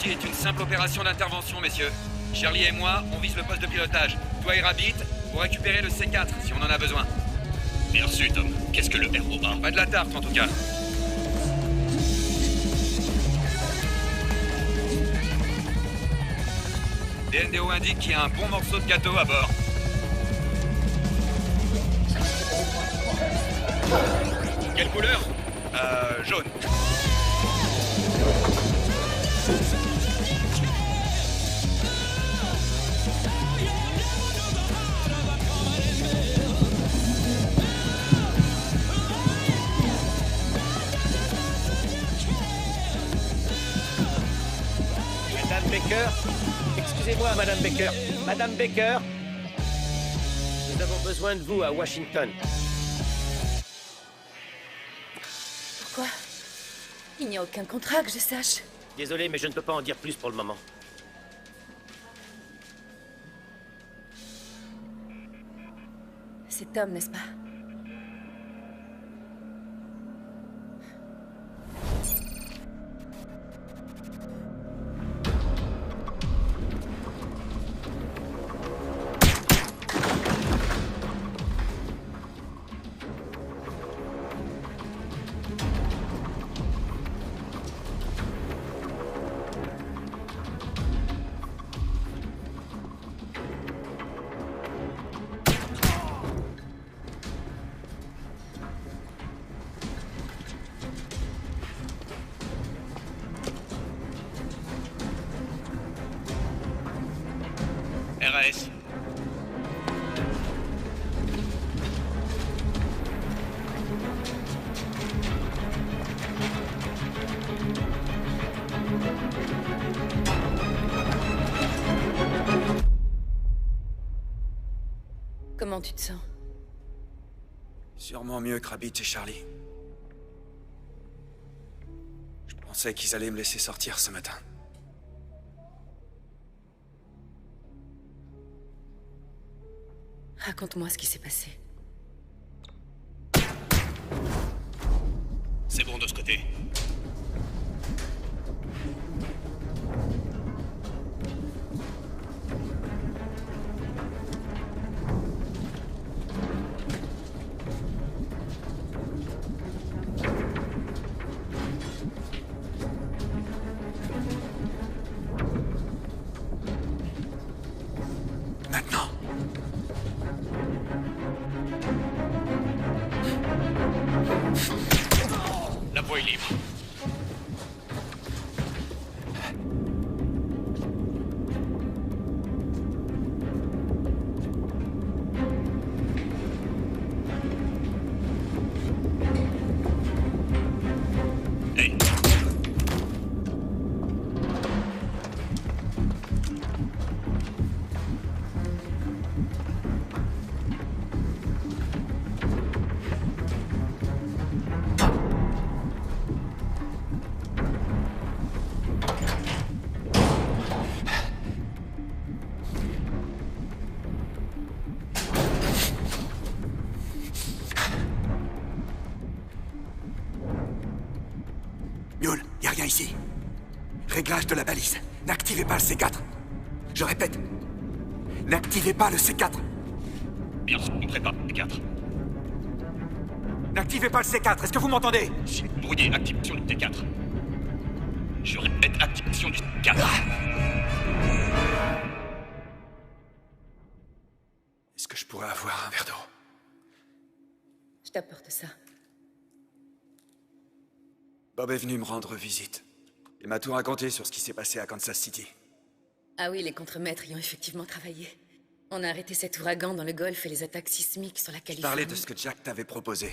Ceci est une simple opération d'intervention, messieurs. Shirley et moi, on vise le poste de pilotage. Toi et Rabbit, vous récupérez le C4 si on en a besoin. Bien reçu, Tom. Qu'est-ce que le ROA? Pas de la tarte, en tout cas. DNDO indique qu'il y a un bon morceau de gâteau à bord. Quelle couleur? Jaune. Madame Baker? Excusez-moi, Madame Baker. Madame Baker? Nous avons besoin de vous à Washington. Pourquoi? Il n'y a aucun contrat que je sache. Désolé, mais je ne peux pas en dire plus pour le moment. C'est Tom, n'est-ce pas? RAS. Comment tu te sens? Sûrement mieux que Rabbit et Charlie. Je pensais qu'ils allaient me laisser sortir ce matin. Raconte-moi ce qui s'est passé. C'est bon de ce côté. Maintenant. La voie est libre. Hey. Mule, y a rien ici. Réglage de la balise. N'activez pas le C4. Je répète. N'activez pas le C4. Bien reçu, on prépare T4. N'activez pas le C4. Est-ce que vous m'entendez? Brouillé, activation du T4. Je répète, activation du T4. Est-ce que je pourrais avoir un verre d'eau? Je t'apporte ça. Bob est venu me rendre visite. Il m'a tout raconté sur ce qui s'est passé à Kansas City. Ah oui, les contremaîtres y ont effectivement travaillé. On a arrêté cet ouragan dans le Golfe et les attaques sismiques sur la Je Californie. parlais de ce que Jack t'avait proposé.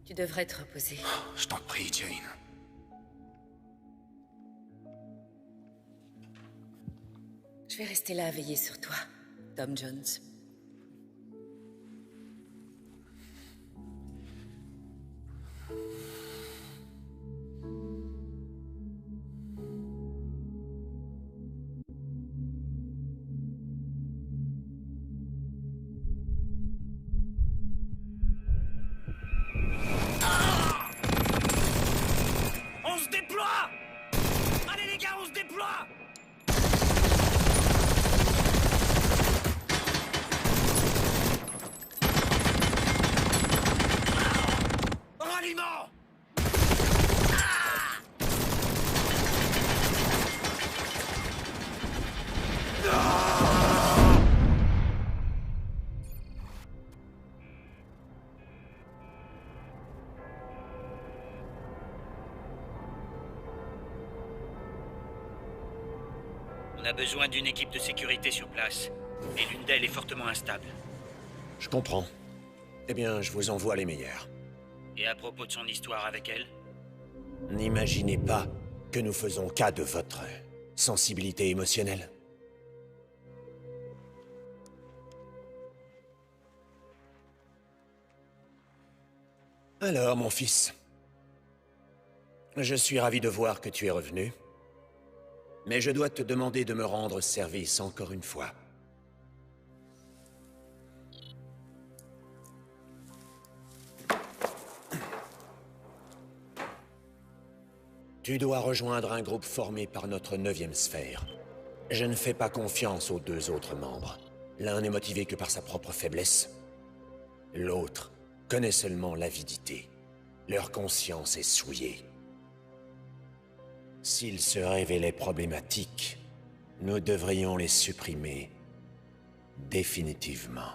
Tu devrais te reposer. Je t'en prie, Jane. Je vais rester là à veiller sur toi, Tom Jones. on se déploie! Ralliement! On a besoin d'une équipe de sécurité sur place. Et l'une d'elles est fortement instable. Je comprends. Eh bien, je vous envoie les meilleurs. Et à propos de son histoire avec elle? N'imaginez pas que nous faisons cas de votre sensibilité émotionnelle. Alors, mon fils, je suis ravi de voir que tu es revenu. Mais je dois te demander de me rendre service encore une fois. Tu dois rejoindre un groupe formé par notre 9e sphère. Je ne fais pas confiance aux 2 autres membres. L'un n'est motivé que par sa propre faiblesse. L'autre connaît seulement l'avidité. Leur conscience est souillée. S'ils se révélaient problématiques, nous devrions les supprimer définitivement.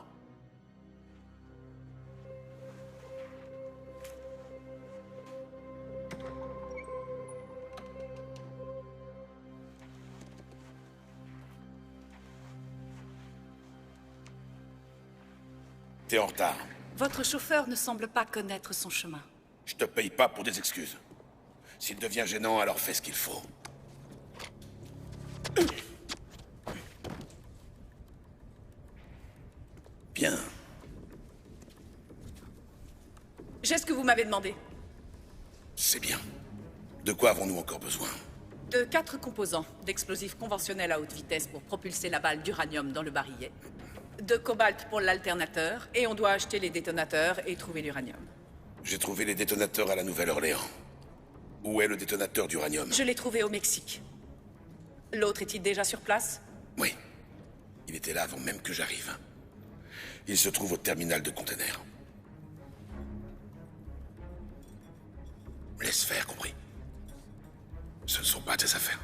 T'es en retard. Votre chauffeur ne semble pas connaître son chemin. Je te paye pas pour des excuses. S'il devient gênant, alors fais ce qu'il faut. Bien. J'ai ce que vous m'avez demandé. C'est bien. De quoi avons-nous encore besoin? De 4 composants d'explosifs conventionnels à haute vitesse pour propulser la balle d'uranium dans le barillet. De cobalt pour l'alternateur, et on doit acheter les détonateurs et trouver l'uranium. J'ai trouvé les détonateurs à la Nouvelle-Orléans. Où est le détonateur d'uranium? Je l'ai trouvé au Mexique. L'autre est-il déjà sur place? Oui. Il était là avant même que j'arrive. Il se trouve au terminal de containers. Laisse faire, compris? Ce ne sont pas tes affaires.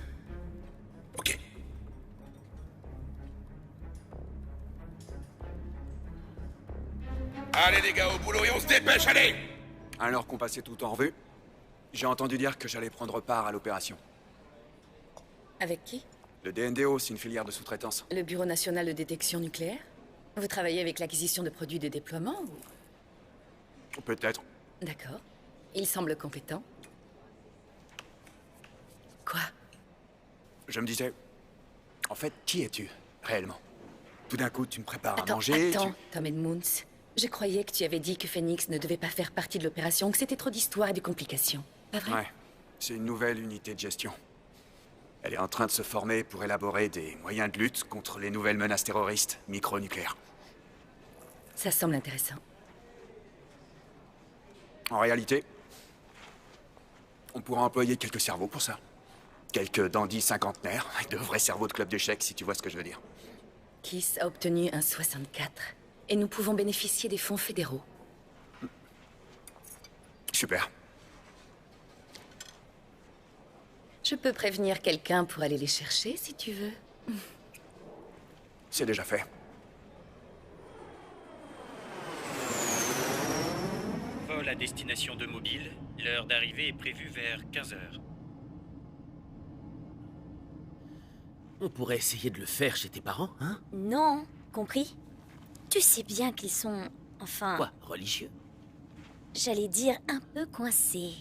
Ok. Allez les gars, au boulot et on se dépêche, allez! Alors qu'on passait tout en revue, j'ai entendu dire que j'allais prendre part à l'opération. Avec qui? Le DNDO, c'est une filière de sous-traitance. Le Bureau national de détection nucléaire? Vous travaillez avec l'acquisition de produits de déploiement ou... Peut-être. D'accord. Il semble compétent. Quoi? Je me disais... En fait, qui es-tu, réellement? Tout d'un coup, tu me prépares à Attends, manger... Tom Edmunds. Je croyais que tu avais dit que Phoenix ne devait pas faire partie de l'opération, que c'était trop d'histoires et de complications. Pas vrai? Ouais. C'est une nouvelle unité de gestion. Elle est en train de se former pour élaborer des moyens de lutte contre les nouvelles menaces terroristes micronucléaires. Ça semble intéressant. En réalité, on pourra employer quelques cerveaux pour ça. Quelques dandys cinquantenaires, de vrais cerveaux de club d'échecs, si tu vois ce que je veux dire. Kiss a obtenu un 64, et nous pouvons bénéficier des fonds fédéraux. Super. Je peux prévenir quelqu'un pour aller les chercher, si tu veux. C'est déjà fait. Vol à destination de Mobile. L'heure d'arrivée est prévue vers 15h. On pourrait essayer de le faire chez tes parents, hein? Non, compris? Tu sais bien qu'ils sont... enfin... Quoi, religieux? J'allais dire un peu coincés.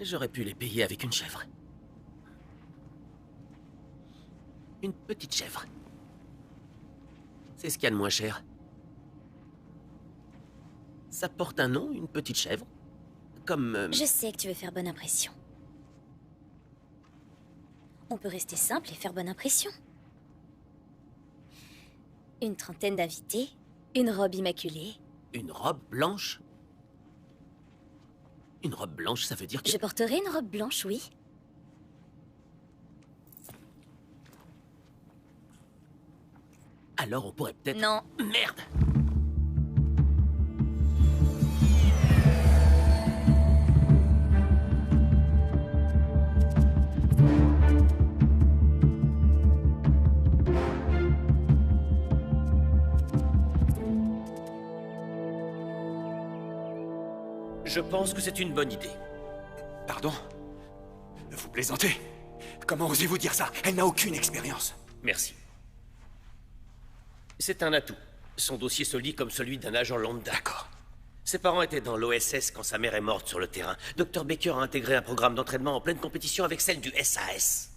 J'aurais pu les payer avec une chèvre. Une petite chèvre. C'est ce qu'il y a de moins cher. Ça porte un nom, une petite chèvre? Comme... Je sais que tu veux faire bonne impression. On peut rester simple et faire bonne impression. Une trentaine d'invités, une robe immaculée. Une robe blanche? Une robe blanche, ça veut dire que... Je porterai une robe blanche, oui. Alors on pourrait peut-être... Non. Merde! Je pense que c'est une bonne idée. Pardon? Vous plaisantez? Comment osez-vous dire ça? Elle n'a aucune expérience. Merci. C'est un atout. Son dossier se lit comme celui d'un agent lambda. D'accord. Ses parents étaient dans l'OSS quand sa mère est morte sur le terrain. Dr Baker a intégré un programme d'entraînement en pleine compétition avec celle du SAS.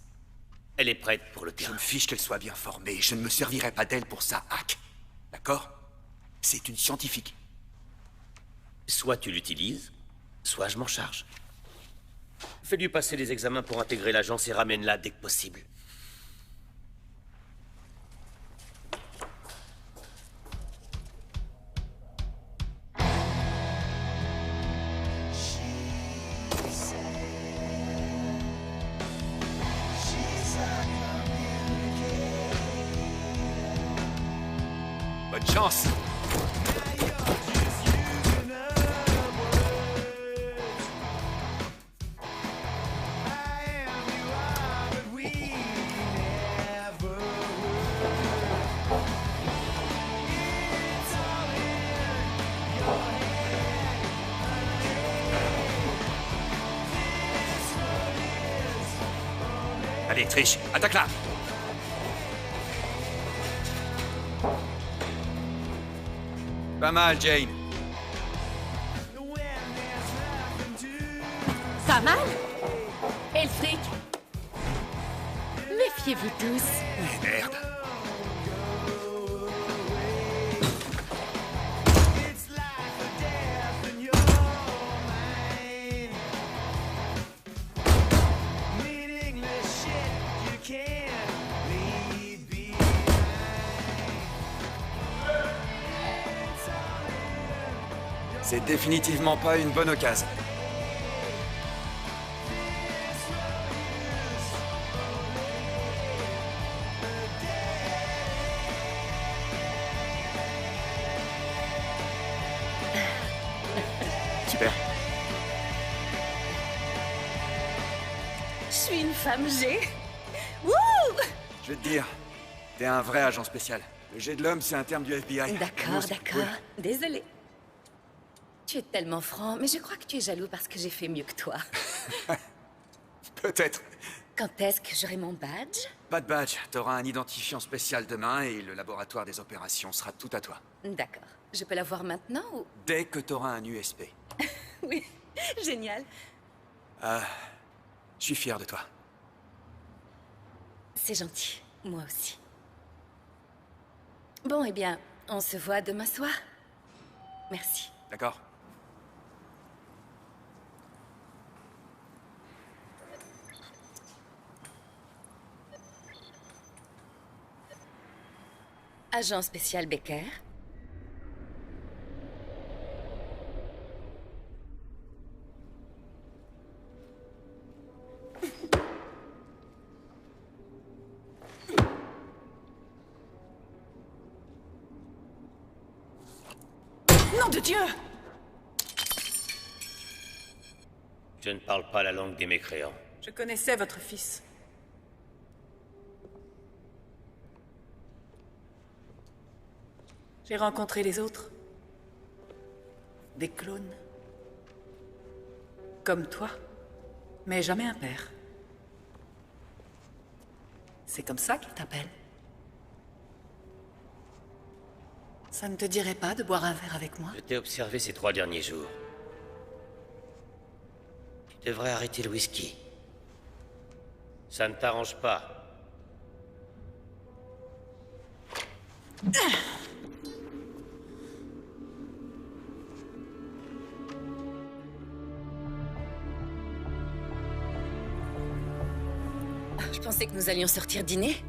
Elle est prête pour le Je terrain. me fiche qu'elle soit bien formée. Je ne me servirai pas d'elle pour ça, hack. D'accord? C'est une scientifique. Soit tu l'utilises, soit je m'en charge. Fais-lui passer les examens pour intégrer l'agence et ramène-la dès que possible. Bonne chance! Allez, Trish, attaque-la! Pas mal, Jane. Pas mal? Elfric? Méfiez-vous tous. Merde. C'est définitivement pas une bonne occasion. Super. Je suis une femme G. Wouh! Je vais te dire, t'es un vrai agent spécial. Le jet de l'homme, c'est un terme du FBI. D'accord, Nous, c'est d'accord. cool. Désolée. Tu es tellement franc, mais je crois que tu es jaloux parce que j'ai fait mieux que toi. Peut-être. Quand est-ce que j'aurai mon badge? Pas de badge. T'auras un identifiant spécial demain et le laboratoire des opérations sera tout à toi. D'accord. Je peux l'avoir maintenant ou... Dès que t'auras un USP. Oui, génial. Je suis fier de toi. C'est gentil. Moi aussi. Bon, eh bien, on se voit demain soir. Merci. D'accord? Agent spécial Baker. Nom de Dieu! Je ne parle pas la langue des mécréants. Je connaissais votre fils. J'ai rencontré les autres. Des clones. Comme toi. Mais jamais un père. C'est comme ça qu'ils t'appellent. Ça ne te dirait pas de boire un verre avec moi? Je t'ai observé ces 3 derniers jours. Tu devrais arrêter le whisky. Ça ne t'arrange pas. Je pensais que nous allions sortir dîner.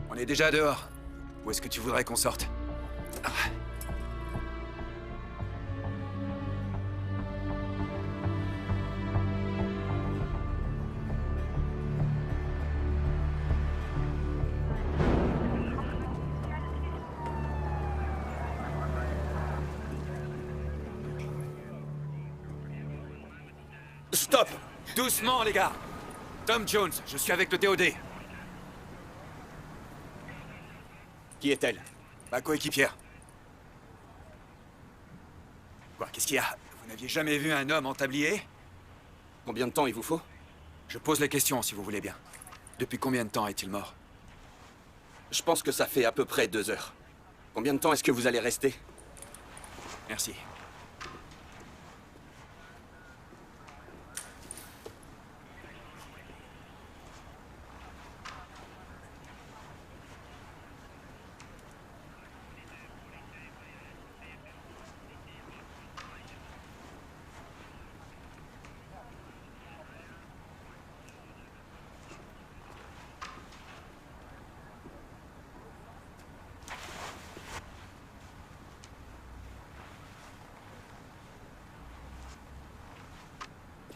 On est déjà dehors. Où est-ce que tu voudrais qu'on sorte? Stop! Doucement, les gars! Tom Jones, je suis avec le TOD. Qui est-elle? Ma coéquipière. Quoi, qu'est-ce qu'il y a? Vous n'aviez jamais vu un homme en tablier? Combien de temps il vous faut? Je pose les questions, si vous voulez bien. Depuis combien de temps est-il mort? Je pense que ça fait à peu près 2 heures. Combien de temps est-ce que vous allez rester? Merci.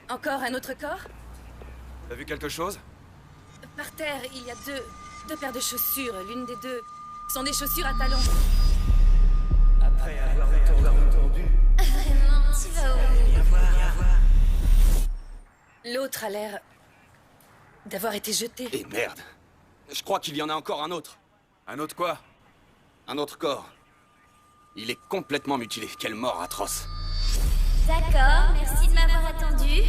Encore un autre corps? T'as vu quelque chose? Par terre, il y a deux paires de chaussures. L'une des deux sont des chaussures à talons. Après avoir entendu... Vraiment, tu vas où? L'autre a l'air d'avoir été jeté. Et merde. Je crois qu'il y en a encore un autre. Un autre quoi? Un autre corps. Il est complètement mutilé. Quelle mort atroce. D'accord, merci de m'avoir attendu.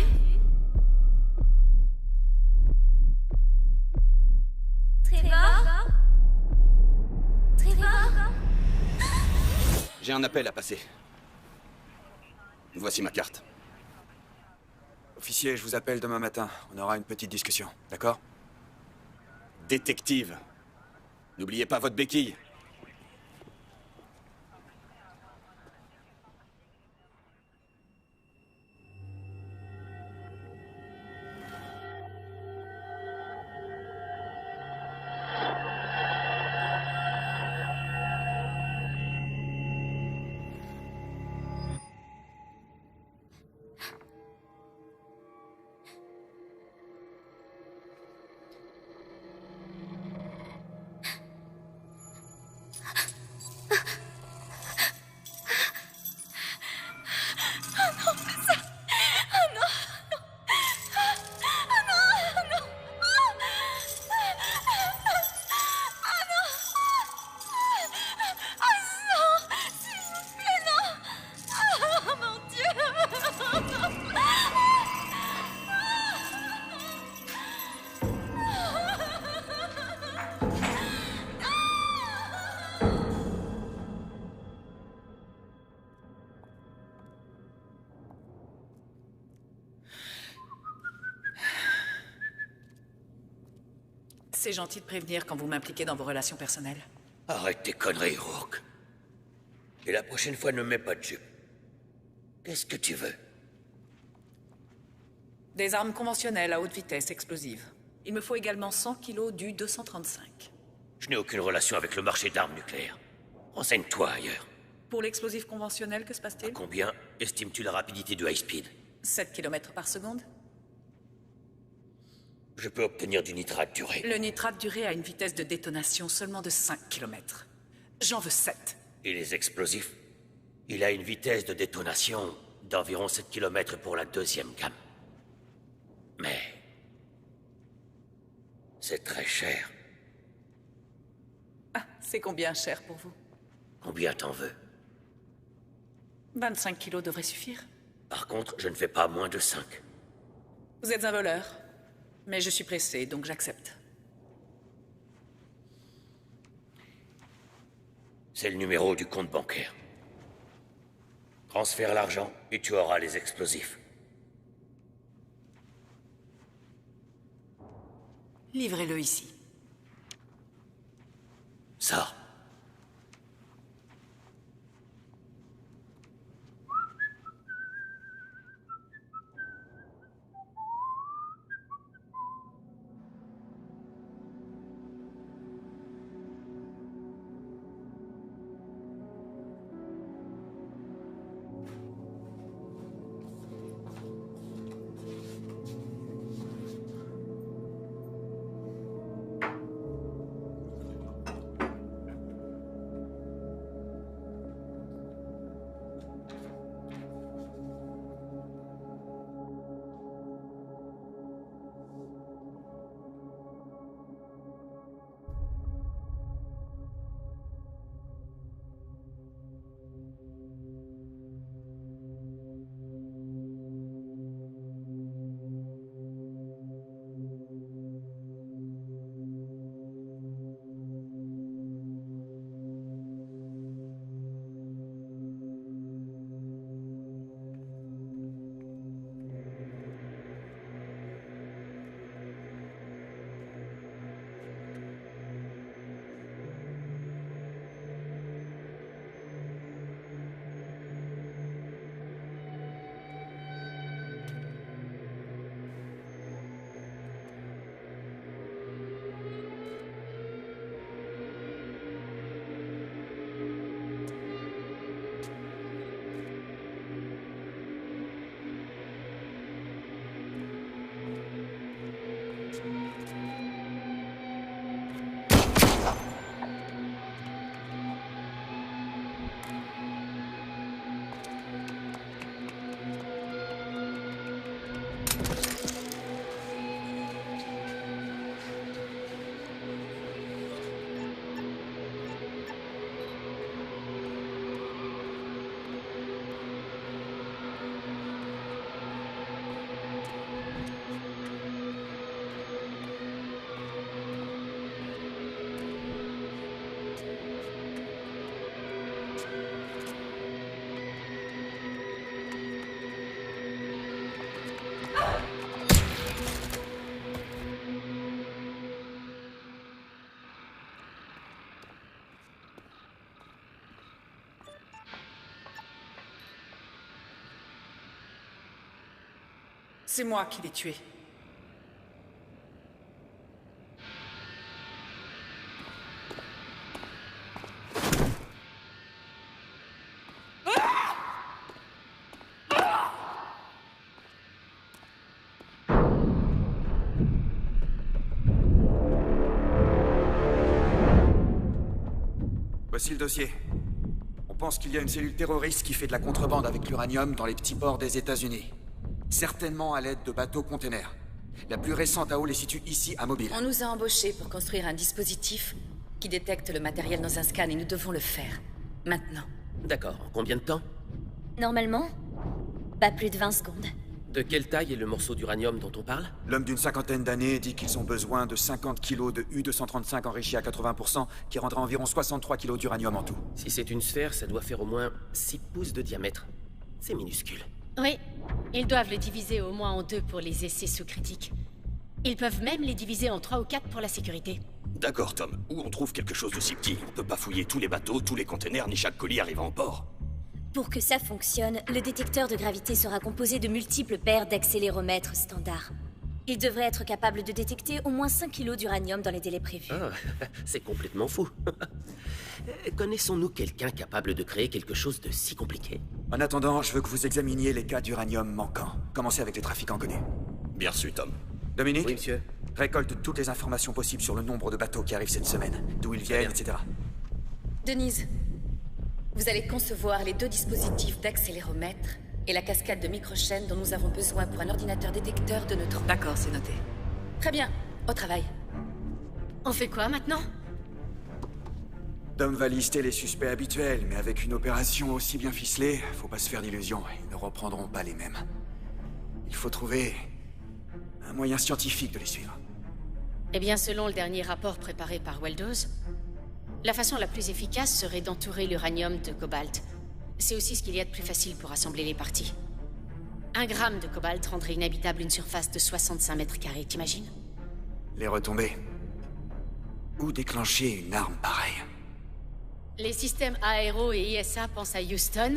Trevor? Trevor? J'ai un appel à passer. Voici ma carte. Officier, je vous appelle demain matin. On aura une petite discussion, d'accord? Détective. N'oubliez pas votre béquille. C'est gentil de prévenir quand vous m'impliquez dans vos relations personnelles. Arrête tes conneries, Rourke. Et la prochaine fois, ne mets pas de jupe. Qu'est-ce que tu veux? Des armes conventionnelles à haute vitesse explosives. Il me faut également 100 kilos du 235. Je n'ai aucune relation avec le marché d'armes nucléaires. Renseigne-toi ailleurs. Pour l'explosif conventionnel, que se passe-t-il? Combien estimes-tu la rapidité du high speed? 7 km par seconde. Je peux obtenir du nitrate d'urée. Le nitrate d'urée a une vitesse de détonation seulement de 5 km. J'en veux 7. Et les explosifs? Il a une vitesse de détonation d'environ 7 km pour la deuxième gamme. Mais... c'est très cher. Ah, c'est combien cher pour vous? Combien t'en veux? 25 kilos devrait suffire. Par contre, je ne fais pas moins de 5. Vous êtes un voleur. Mais je suis pressé, donc j'accepte. C'est le numéro du compte bancaire. Transfère l'argent et tu auras les explosifs. Livrez-le ici. Sors. C'est moi qui l'ai tué. Voici le dossier. On pense qu'il y a une cellule terroriste qui fait de la contrebande avec l'uranium dans les petits ports des États-Unis. Certainement à l'aide de bateaux-containers. La plus récente AO les situe ici, à Mobile. On nous a embauchés pour construire un dispositif qui détecte le matériel dans un scan et nous devons le faire. Maintenant. D'accord. En combien de temps? Normalement, pas plus de 20 secondes. De quelle taille est le morceau d'uranium dont on parle? L'homme d'une cinquantaine d'années dit qu'ils ont besoin de 50 kilos de U-235 enrichi à 80%, qui rendra environ 63 kilos d'uranium en tout. Si c'est une sphère, ça doit faire au moins 6 pouces de diamètre. C'est minuscule. Oui, ils doivent le diviser au moins en 2 pour les essais sous-critiques. Ils peuvent même les diviser en 3 ou 4 pour la sécurité. D'accord, Tom. Où on trouve quelque chose de si petit? On peut pas fouiller tous les bateaux, tous les containers, ni chaque colis arrivant en port. Pour que ça fonctionne, le détecteur de gravité sera composé de multiples paires d'accéléromètres standards. Il devrait être capable de détecter au moins 5 kilos d'uranium dans les délais prévus. Ah, c'est complètement fou. Connaissons-nous quelqu'un capable de créer quelque chose de si compliqué? En attendant, je veux que vous examiniez les cas d'uranium manquants. Commencez avec les trafiquants connus. Bien reçu, Tom. Dominique? Oui, monsieur. Récolte toutes les informations possibles sur le nombre de bateaux qui arrivent cette semaine, d'où ils viennent, etc. Denise, vous allez concevoir les 2 dispositifs d'accéléromètre et la cascade de microchaînes dont nous avons besoin pour un ordinateur détecteur de neutrons. D'accord, c'est noté. Très bien, au travail. On fait quoi maintenant? Dom va lister les suspects habituels, mais avec une opération aussi bien ficelée, faut pas se faire d'illusions, ils ne reprendront pas les mêmes. Il faut trouver un moyen scientifique de les suivre. Eh bien, selon le dernier rapport préparé par Weldos, la façon la plus efficace serait d'entourer l'uranium de cobalt. C'est aussi ce qu'il y a de plus facile pour assembler les parties. 1 gramme de cobalt rendrait inhabitable une surface de 65 mètres carrés, t'imagines? Les retombées. Ou déclencher une arme pareille. Les systèmes aéro et ISA pensent à Houston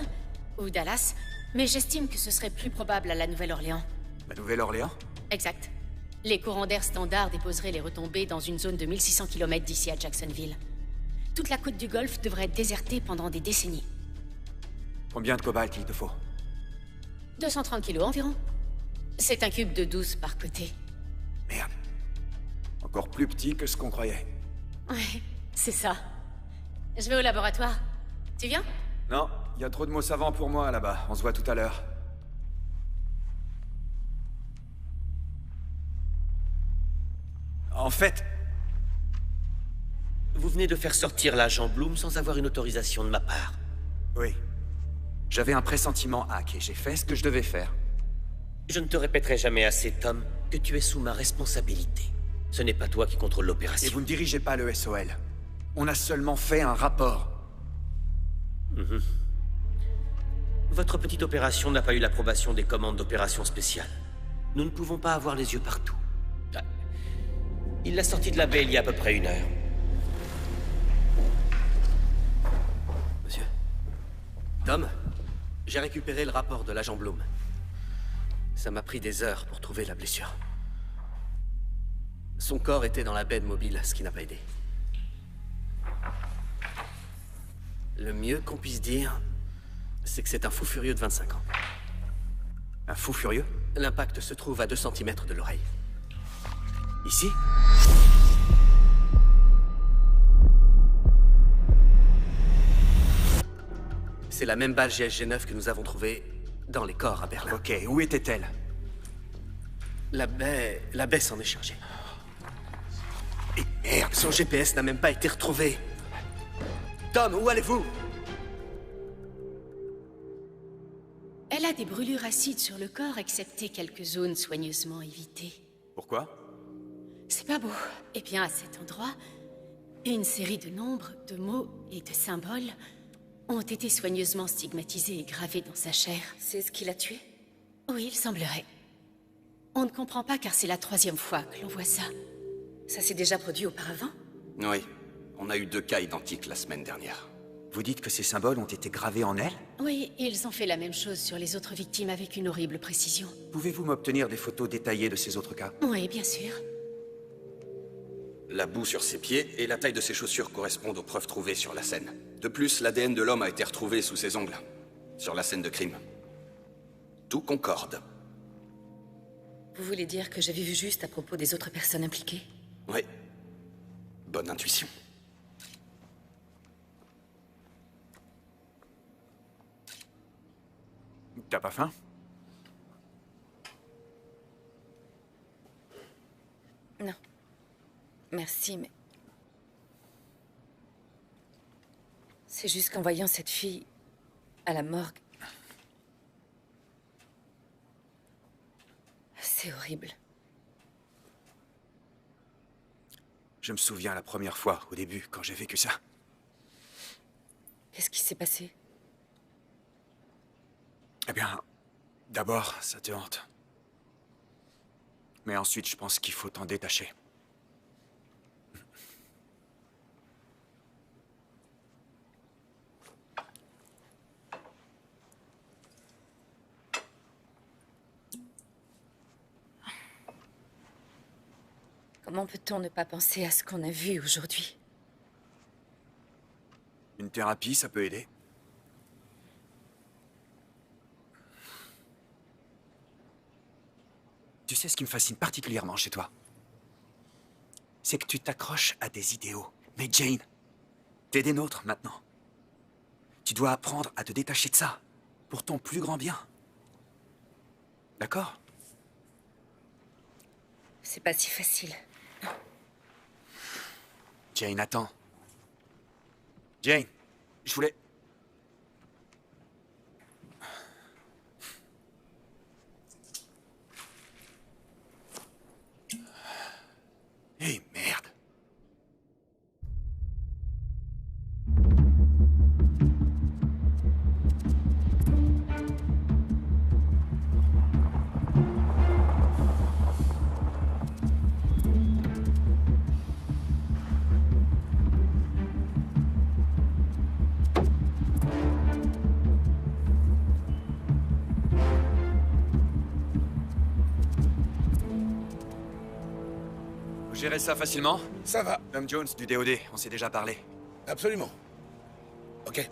ou Dallas, mais j'estime que ce serait plus probable à la Nouvelle-Orléans. La Nouvelle-Orléans? Exact. Les courants d'air standard déposeraient les retombées dans une zone de 1600 km d'ici à Jacksonville. Toute la côte du Golfe devrait être désertée pendant des décennies. Combien de cobalt il te faut? 230 kilos environ. C'est un cube de 12 par côté. Merde. Encore plus petit que ce qu'on croyait. Ouais, c'est ça. Je vais au laboratoire. Tu viens? Non, il y a trop de mots savants pour moi là-bas. On se voit tout à l'heure. En fait... Vous venez de faire sortir l'agent Bloom sans avoir une autorisation de ma part. Oui. J'avais un pressentiment hack et j'ai fait ce que je devais faire. Je ne te répéterai jamais assez, Tom, que tu es sous ma responsabilité. Ce n'est pas toi qui contrôle l'opération. Et vous ne dirigez pas le SOL. On a seulement fait un rapport. Votre petite opération n'a pas eu l'approbation des commandes d'opération spéciales. Nous ne pouvons pas avoir les yeux partout. Ah. Il l'a sorti de la baie il y a à peu près 1 heure. Monsieur. Tom, j'ai récupéré le rapport de l'agent Bloom. Ça m'a pris des heures pour trouver la blessure. Son corps était dans la baie de Mobile, ce qui n'a pas aidé. Le mieux qu'on puisse dire, c'est que c'est un fou furieux de 25 ans. Un fou furieux? L'impact se trouve à 2 cm de l'oreille. Ici? C'est la même balle GSG-9 que nous avons trouvée dans les corps à Berlin. Ok, où était-elle? La baie s'en est chargée. Et merde! Son GPS n'a même pas été retrouvé. Tom, où allez-vous? Elle a des brûlures acides sur le corps, excepté quelques zones soigneusement évitées. Pourquoi? C'est pas beau. Eh bien, à cet endroit, une série de nombres, de mots et de symboles ont été soigneusement stigmatisés et gravés dans sa chair. C'est ce qui l'a tué? Oui, il semblerait. On ne comprend pas car c'est la 3e fois que l'on voit ça. Ça s'est déjà produit auparavant? Oui. On a eu 2 cas identiques la semaine dernière. Vous dites que ces symboles ont été gravés en elle? Oui, ils ont fait la même chose sur les autres victimes avec une horrible précision. Pouvez-vous m'obtenir des photos détaillées de ces autres cas? Oui, bien sûr. La boue sur ses pieds et la taille de ses chaussures correspondent aux preuves trouvées sur la scène. De plus, l'ADN de l'homme a été retrouvé sous ses ongles, sur la scène de crime. Tout concorde. Vous voulez dire que j'avais vu juste à propos des autres personnes impliquées? Oui. Bonne intuition. T'as pas faim? Non. Merci, mais... C'est juste qu'en voyant cette fille à la morgue... C'est horrible. Je me souviens la première fois, au début, quand j'ai vécu ça. Qu'est-ce qui s'est passé? Eh bien, d'abord, ça te hante. Mais ensuite, je pense qu'il faut t'en détacher. Comment peut-on ne pas penser à ce qu'on a vu aujourd'hui? Une thérapie, ça peut aider. Tu sais ce qui me fascine particulièrement chez toi? C'est que tu t'accroches à des idéaux. Mais Jane, t'es des nôtres maintenant. Tu dois apprendre à te détacher de ça, pour ton plus grand bien. D'accord? C'est pas si facile. Jane, attends. Jane, je voulais... Hé, merde. Vous gérez ça facilement? Ça va. Tom Jones du DOD, on s'est déjà parlé. Absolument. Ok.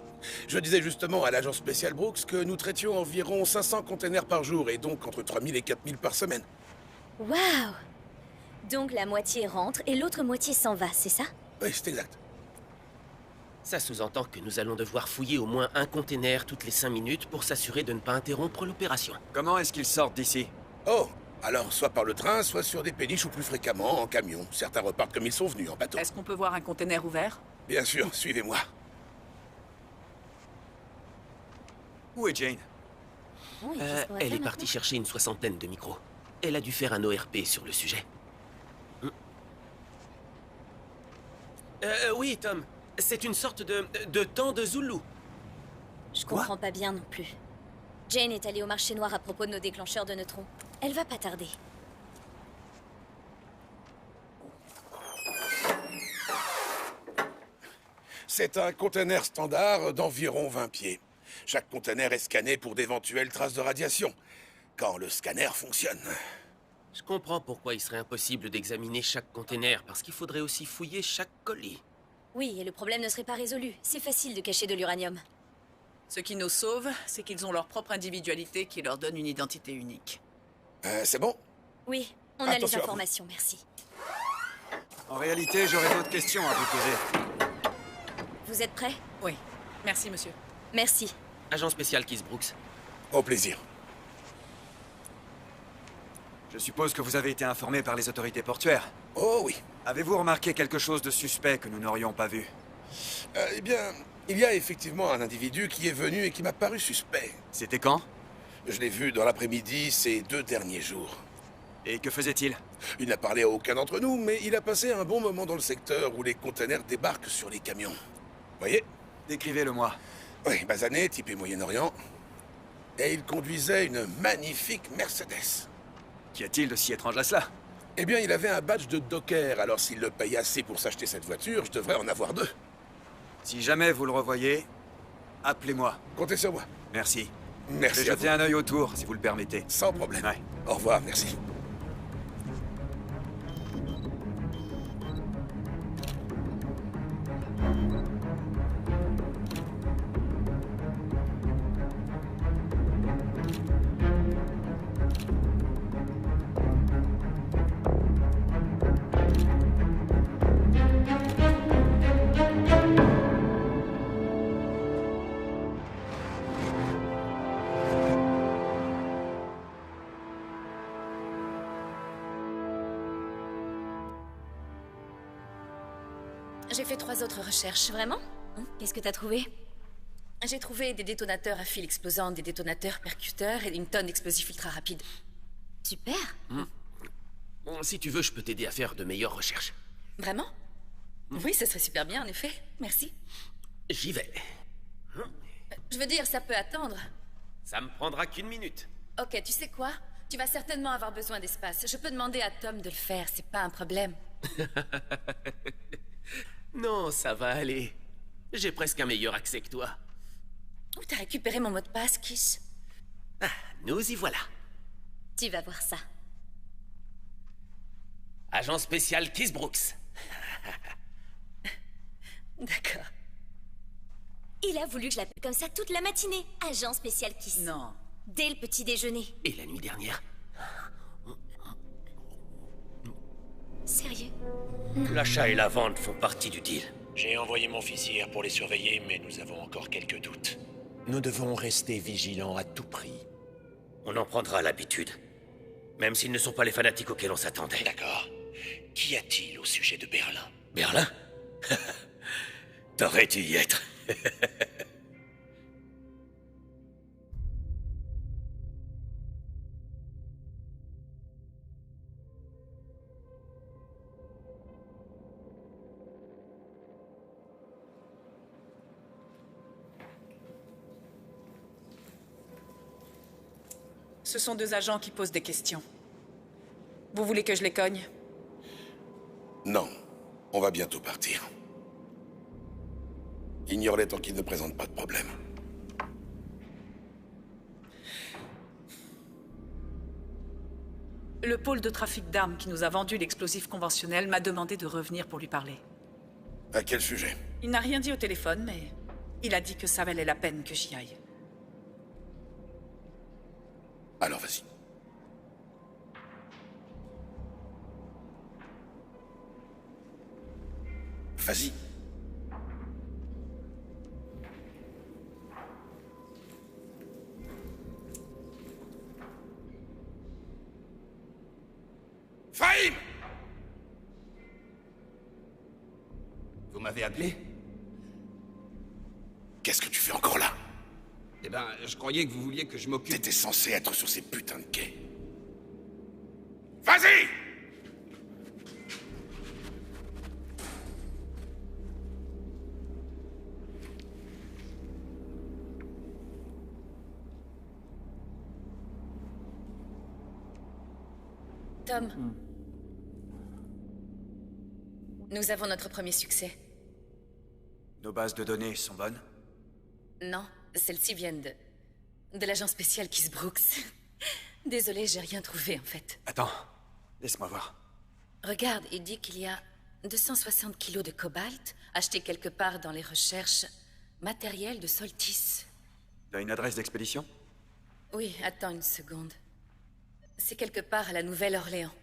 Je disais justement à l'agent spécial Brooks que nous traitions environ 500 containers par jour et donc entre 3000 et 4000 par semaine. Waouh! Donc la moitié rentre et l'autre moitié s'en va, c'est ça? Oui, c'est exact. Ça sous-entend que nous allons devoir fouiller au moins un container toutes les 5 minutes pour s'assurer de ne pas interrompre l'opération. Comment est-ce qu'ils sortent d'ici? Oh, alors soit par le train, soit sur des péniches ou plus fréquemment en camion. Certains repartent comme ils sont venus, en bateau. Est-ce qu'on peut voir un container ouvert? Bien sûr, suivez-moi. Où est Jane? Elle est partie chercher une 60aine de micros. Elle a dû faire un ORP sur le sujet. Oui, Tom. C'est une sorte de temps de Zulu. Je comprends pas bien non plus. Jane est allée au marché noir à propos de nos déclencheurs de neutrons. Elle va pas tarder. C'est un conteneur standard d'environ 20 pieds. Chaque conteneur est scanné pour d'éventuelles traces de radiation, quand le scanner fonctionne. Je comprends pourquoi il serait impossible d'examiner chaque container, parce qu'il faudrait aussi fouiller chaque colis. Oui, et le problème ne serait pas résolu. C'est facile de cacher de l'uranium. Ce qui nous sauve, c'est qu'ils ont leur propre individualité qui leur donne une identité unique. C'est bon? Oui, on a les Attention à vous. informations, merci. En réalité, j'aurais d'autres questions à vous poser. Vous êtes prêts? Oui. Merci, monsieur. Merci. Agent spécial Keith Brooks. Au plaisir. Je suppose que vous avez été informé par les autorités portuaires. Oh oui. Avez-vous remarqué quelque chose de suspect que nous n'aurions pas vu? Eh bien, il y a effectivement un individu qui est venu et qui m'a paru suspect. C'était quand? Je l'ai vu dans l'après-midi ces 2 derniers jours. Et que faisait-il? Il n'a parlé à aucun d'entre nous, mais il a passé un bon moment dans le secteur où les containers débarquent sur les camions. Voyez? Décrivez-le-moi. Oui, basané, typé Moyen-Orient. Et il conduisait une magnifique Mercedes. Qu'y a-t-il de si étrange à cela? Eh bien, il avait un badge de docker, alors s'il le paye assez pour s'acheter cette voiture, je devrais en avoir 2. Si jamais vous le revoyez, appelez-moi. Comptez sur moi. Merci. Merci Je vais à jeter vous. un œil autour, si vous le permettez. Sans problème. Ouais. Au revoir, merci. J'ai fait 3 autres recherches. Vraiment? Qu'est-ce que t'as trouvé? J'ai trouvé des détonateurs à fil explosant, des détonateurs percuteurs et une tonne d'explosifs ultra rapides. Super. Bon, si tu veux, je peux t'aider à faire de meilleures recherches. Vraiment? Oui, ça serait super bien, en effet. Merci. J'y vais. Je veux dire, ça peut attendre. Ça me prendra qu'une minute. Ok, tu sais quoi? Tu vas certainement avoir besoin d'espace. Je peux demander à Tom de le faire, c'est pas un problème. Non, ça va aller. J'ai presque un meilleur accès que toi. Où t'as récupéré mon mot de passe, Kiss? Ah, nous y voilà. Tu vas voir ça. Agent spécial Kiss Brooks. D'accord. Il a voulu que je l'appelle comme ça toute la matinée. Agent spécial Kiss. Non. Dès le petit déjeuner. Et la nuit dernière? Sérieux? L'achat et la vente font partie du deal. J'ai envoyé mon fils hier pour les surveiller, mais nous avons encore quelques doutes. Nous devons rester vigilants à tout prix. On en prendra l'habitude. Même s'ils ne sont pas les fanatiques auxquels on s'attendait. D'accord. Qu'y a-t-il au sujet de Berlin? Berlin? T'aurais dû y être. Ce sont 2 agents qui posent des questions. Vous voulez que je les cogne? Non, on va bientôt partir. Ignore-les tant qu'ils ne présentent pas de problème. Le pôle de trafic d'armes qui nous a vendu l'explosif conventionnel m'a demandé de revenir pour lui parler. À quel sujet? Il n'a rien dit au téléphone, mais il a dit que ça valait la peine que j'y aille. Alors vas-y. Vas-y. Fahim! Vous m'avez appelé? Qu'est-ce que tu fais encore là? Eh ben, je croyais que vous vouliez que je m'occupe... T'étais censé être sur ces putains de quais. Vas-y! Tom. Nous avons notre premier succès. Nos bases de données sont bonnes? Non, celles-ci viennent de l'agent spécial Kiss Brooks. Désolée, j'ai rien trouvé en fait. Attends, laisse-moi voir. Regarde, il dit qu'il y a 260 kilos de cobalt achetés quelque part dans les recherches matérielles de Soltis. T'as une adresse d'expédition? Oui, attends une seconde. C'est quelque part à la Nouvelle-Orléans.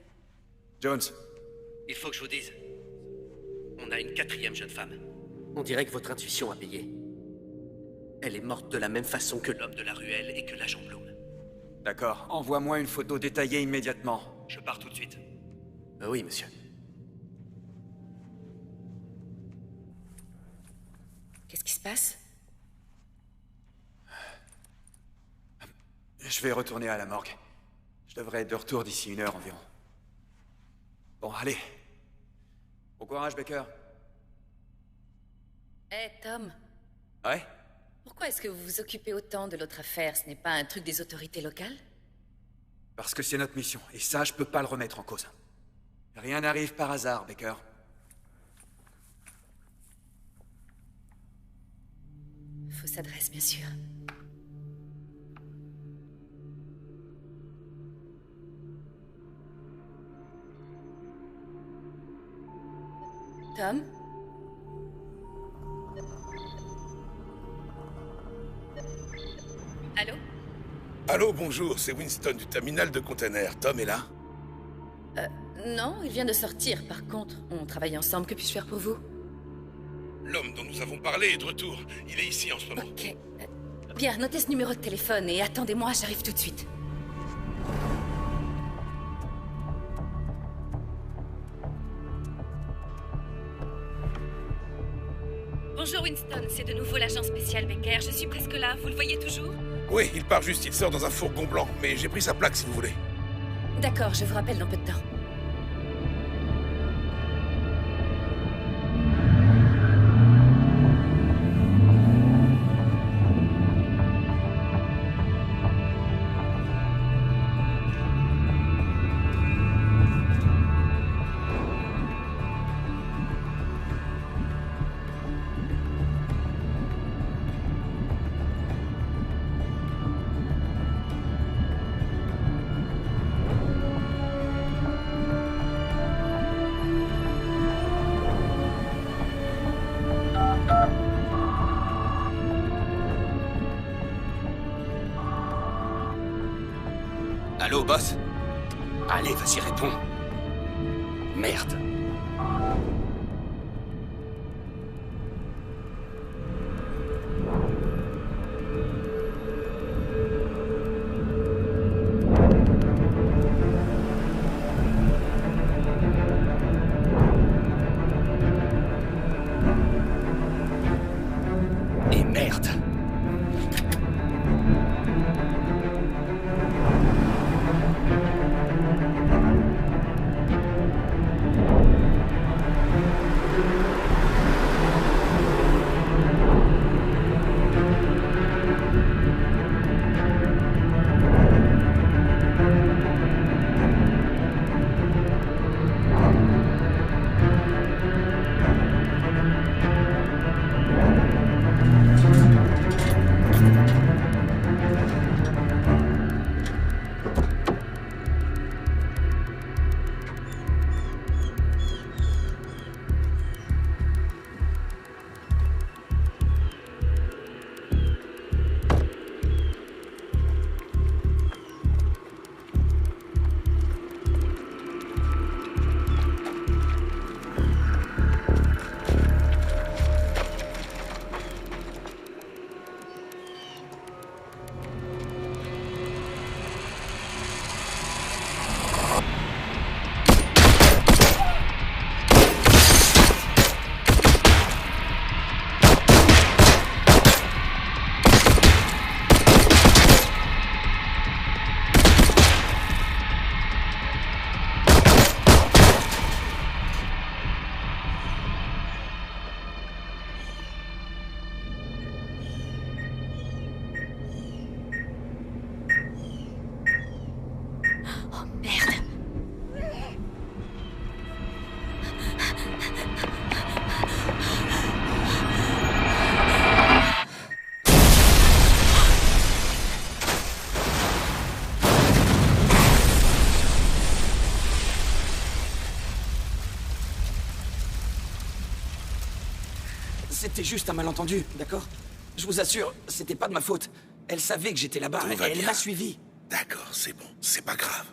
Jones. Il faut que je vous dise. On a une 4e jeune femme. On dirait que votre intuition a payé. Elle est morte de la même façon que l'homme de la ruelle et que l'agent Bloom. D'accord, envoie-moi une photo détaillée immédiatement. Je pars tout de suite. Oui, monsieur. Qu'est-ce qui se passe? Je vais retourner à la morgue. Je devrais être de retour d'ici 1 heure environ. Bon, allez. Bon courage, Baker. Hé, Tom. Ouais? Pourquoi est-ce que vous vous occupez autant de l'autre affaire? Ce n'est pas un truc des autorités locales? Parce que c'est notre mission, et ça, je peux pas le remettre en cause. Rien n'arrive par hasard, Baker. fausse adresse, bien sûr. Tom? Allô? Allô, bonjour, c'est Winston du terminal de container. Tom est là? Non, il vient de sortir. Par contre, on travaille ensemble. Que puis-je faire pour vous? L'homme dont nous avons parlé est de retour. Il est ici en ce moment. Ok. Bien, notez ce numéro de téléphone et attendez-moi, j'arrive tout de suite. Bonjour Winston, c'est de nouveau l'agent spécial Becker. Je suis presque là, vous le voyez toujours? Oui, il part juste, il sort dans un fourgon blanc, mais j'ai pris sa plaque si vous voulez. D'accord, je vous rappelle dans peu de temps. Allô, boss? Allez, vas-y, réponds. Merde. Et merde. C'était juste un malentendu, d'accord? Je vous assure, c'était pas de ma faute. Elle savait que j'étais là-bas et elle m'a suivi. D'accord, c'est bon, c'est pas grave.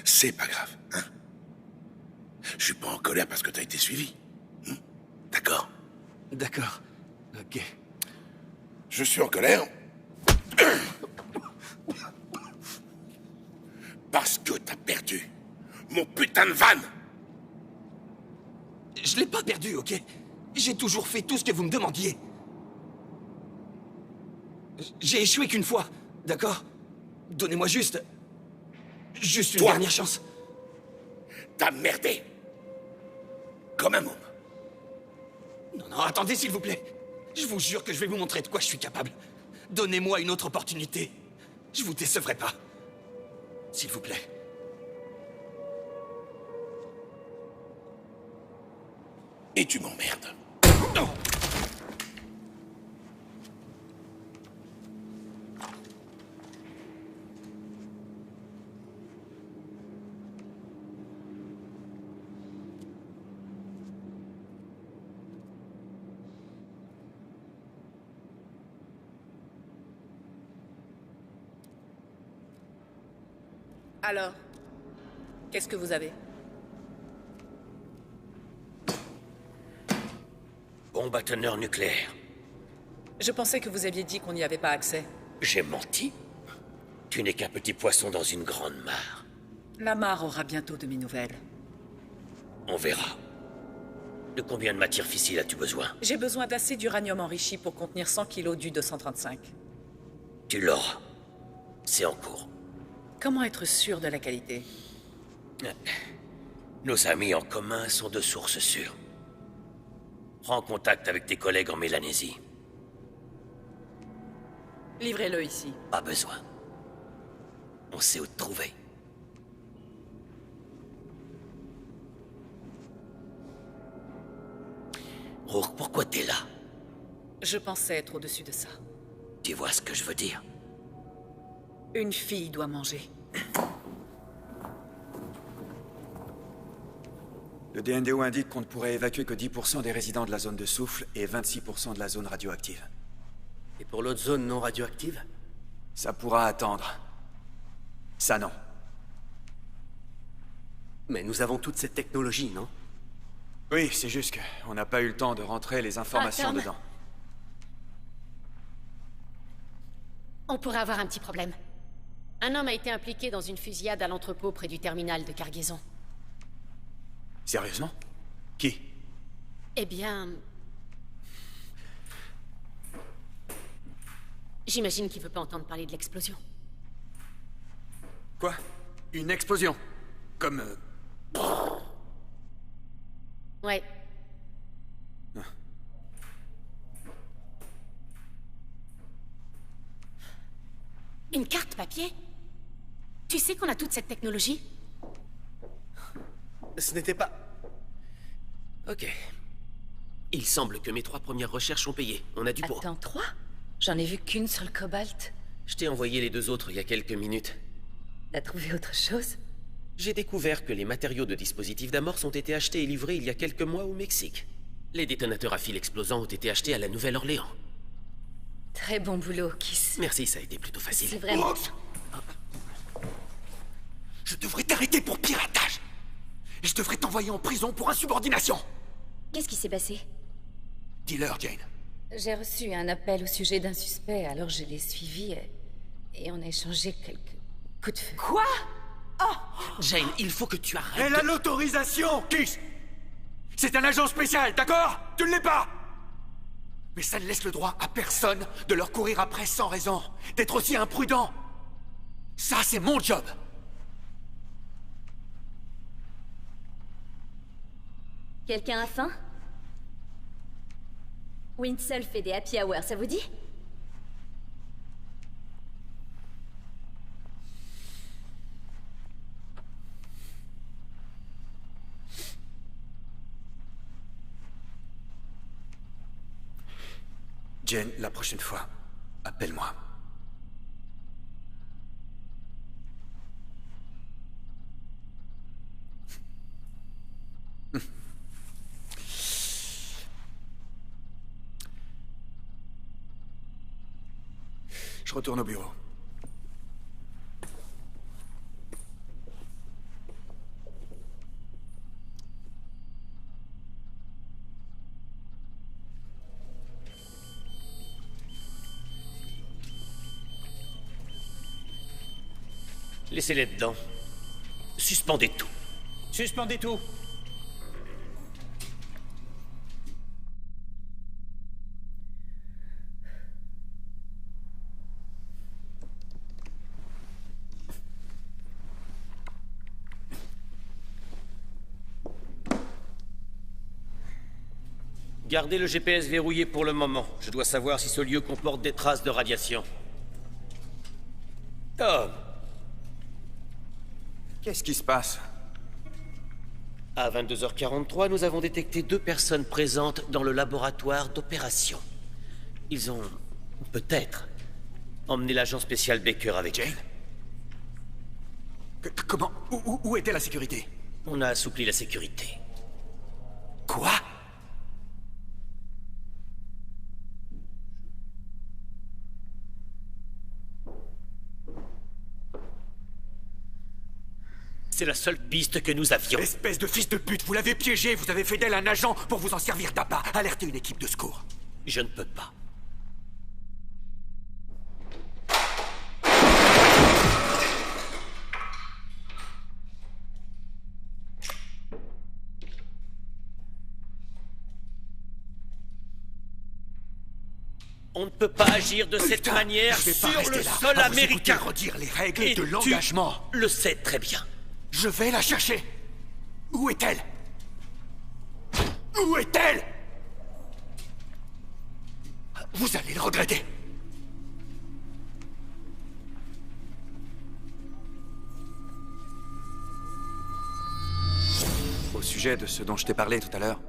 C'est pas grave, hein? Je suis pas en colère parce que t'as été suivi. D'accord? D'accord. Ok. Je suis en colère parce que t'as perdu mon putain de van. Je l'ai pas perdu, ok? J'ai toujours fait tout ce que vous me demandiez. J'ai échoué qu'une fois, d'accord? Donnez-moi juste une dernière chance. T'as merdé. Comme un môme. Non, non, attendez, s'il vous plaît. Je vous jure que je vais vous montrer de quoi je suis capable. Donnez-moi une autre opportunité. Je vous décevrai pas. S'il vous plaît. Et tu m'emmerdes. Non. Alors, qu'est-ce que vous avez? Bombe à teneur nucléaire. Je pensais que vous aviez dit qu'on n'y avait pas accès. J'ai menti? Tu n'es qu'un petit poisson dans une grande mare. La mare aura bientôt de mes nouvelles. On verra. De combien de matière fissile as-tu besoin? J'ai besoin d'assez d'uranium enrichi pour contenir 100 kilos d'U-235. Tu l'auras. C'est en cours. Comment être sûr de la qualité? Nos amis en commun sont de sources sûres. Prends contact avec tes collègues en Mélanésie. Livrez-le ici. Pas besoin. On sait où te trouver. Rourke, pourquoi t'es là? Je pensais être au-dessus de ça. Tu vois ce que je veux dire? Une fille doit manger. Le DNDO indique qu'on ne pourrait évacuer que 10% des résidents de la zone de souffle et 26% de la zone radioactive. Et pour l'autre zone non radioactive? Ça pourra attendre. Ça non. Mais nous avons toute cette technologie, non? Oui, c'est juste qu'on n'a pas eu le temps de rentrer les informations Tom. dedans. On pourrait avoir un petit problème. Un homme a été impliqué dans une fusillade à l'entrepôt près du terminal de cargaison. Sérieusement? Qui? Eh bien... J'imagine qu'il veut pas entendre parler de l'explosion. Quoi? Une explosion? Comme... Ouais. Une carte papier? Tu sais qu'on a toute cette technologie? Ce n'était pas... Ok. Il semble que mes 3 premières recherches ont payé. On a du pour. Attends, 3? J'en ai vu qu'une sur le cobalt. Je t'ai envoyé les 2 autres il y a quelques minutes. T'as trouvé autre chose? J'ai découvert que les matériaux de dispositifs d'amorce ont été achetés et livrés il y a quelques mois au Mexique. Les détonateurs à fil explosants ont été achetés à la Nouvelle-Orléans. Très bon boulot, Kiss. Merci, ça a été plutôt facile. C'est vraiment... Je devrais t'arrêter pour piratage. Et je devrais t'envoyer en prison pour insubordination. Qu'est-ce qui s'est passé? Dis-leur, Jane. J'ai reçu un appel au sujet d'un suspect, alors je l'ai suivi et on a échangé quelques coups de feu. Quoi? Jane, il faut que tu arrêtes. Elle a l'autorisation, Kiss. C'est un agent spécial, d'accord? Tu ne l'es pas. Mais ça ne laisse le droit à personne de leur courir après sans raison, d'être aussi imprudent. Ça, c'est mon job. Quelqu'un a faim? Winsel fait des happy hours, ça vous dit? Jane, la prochaine fois, appelle-moi. Je retourne au bureau. Laissez-les dedans. Suspendez tout. Suspendez tout. Gardez le GPS verrouillé pour le moment. Je dois savoir si ce lieu comporte des traces de radiation. Tom! Qu'est-ce qui se passe? À 22h43, nous avons détecté 2 personnes présentes dans le laboratoire d'opération. Ils ont... peut-être... emmené l'agent spécial Baker avec Jane? Comment? Où était la sécurité? On a assoupli la sécurité. Quoi? C'est la seule piste que nous avions. Espèce de fils de pute, vous l'avez piégé, vous avez fait d'elle un agent pour vous en servir d'appât. Alertez une équipe de secours. Je ne peux pas. On ne peut pas agir de cette manière sur le sol américain. Redire les règles Et de l'engagement. Tu le sais très bien. Je vais la chercher. Où est-elle? Où est-elle? Vous allez le regretter. Au sujet de ce dont je t'ai parlé tout à l'heure,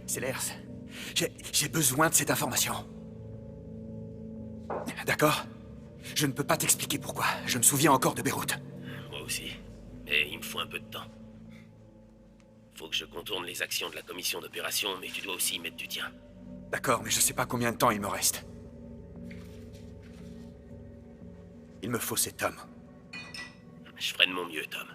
Sellers, j'ai besoin de cette information. D'accord? Je ne peux pas t'expliquer pourquoi. Je me souviens encore de Beyrouth. Moi aussi. Mais il me faut un peu de temps. Faut que je contourne les actions de la commission d'opération, mais tu dois aussi y mettre du tien. D'accord, mais je sais pas combien de temps il me reste. Il me faut cet homme. Je ferai de mon mieux, Tom.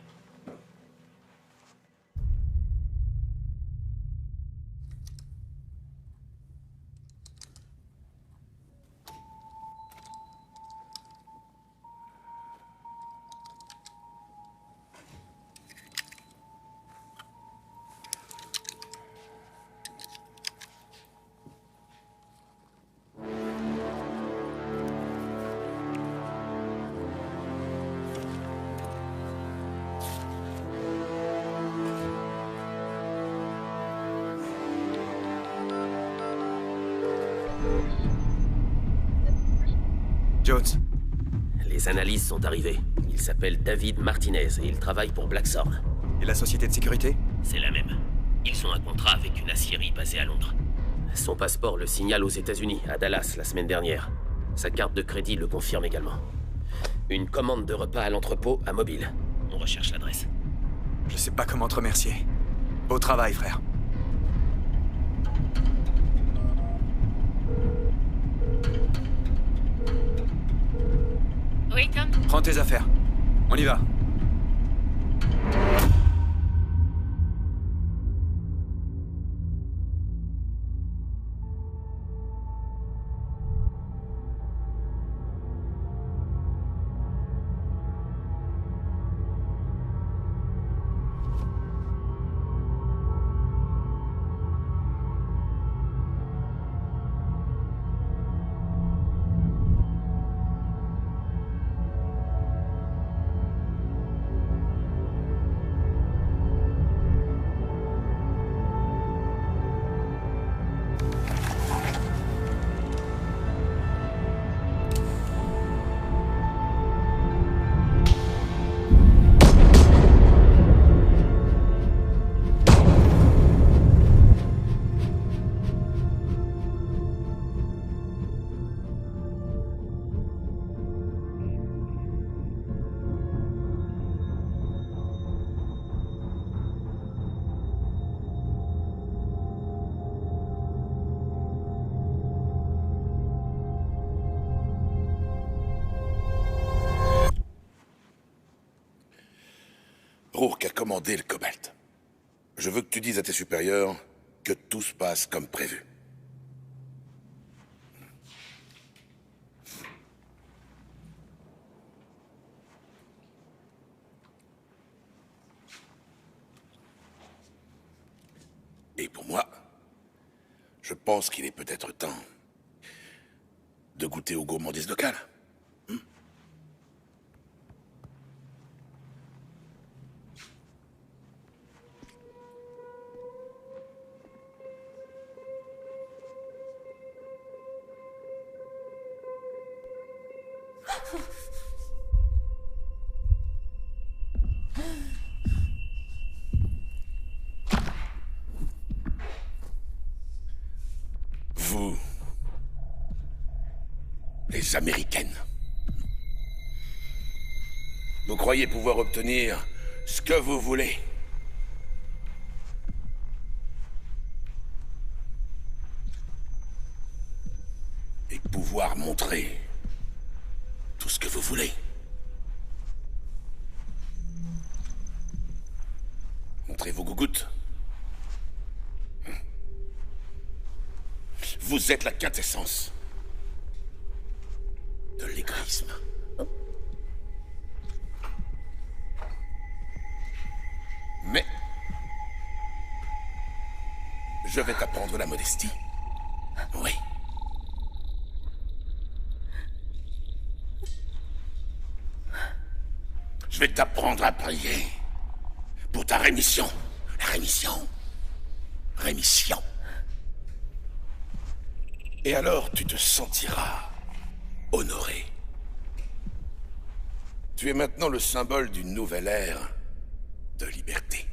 Jones. Les analyses sont arrivées. Il s'appelle David Martinez et il travaille pour Blackthorn. Et la société de sécurité? C'est la même. Ils ont un contrat avec une aciérie basée à Londres. Son passeport le signale aux États-Unis, à Dallas, la semaine dernière. Sa carte de crédit le confirme également. Une commande de repas à l'entrepôt à Mobile. On recherche l'adresse. Je sais pas comment te remercier. Beau travail, frère. Oui, Tom? Prends tes affaires. On y va. Rourke a commandé le cobalt. Je veux que tu dises à tes supérieurs que tout se passe comme prévu. Et pour moi, je pense qu'il est peut-être temps de goûter aux gourmandises locales. Vous, les Américaines, vous croyez pouvoir obtenir ce que vous voulez. Et pouvoir montrer tout ce que vous voulez. Montrez vos gougouttes. Vous êtes la quintessence de l'égoïsme. Mais je vais t'apprendre la modestie. Oui. Je vais t'apprendre à prier pour ta rémission. La rémission. Rémission. Et alors, tu te sentiras honoré. Tu es maintenant le symbole d'une nouvelle ère de liberté.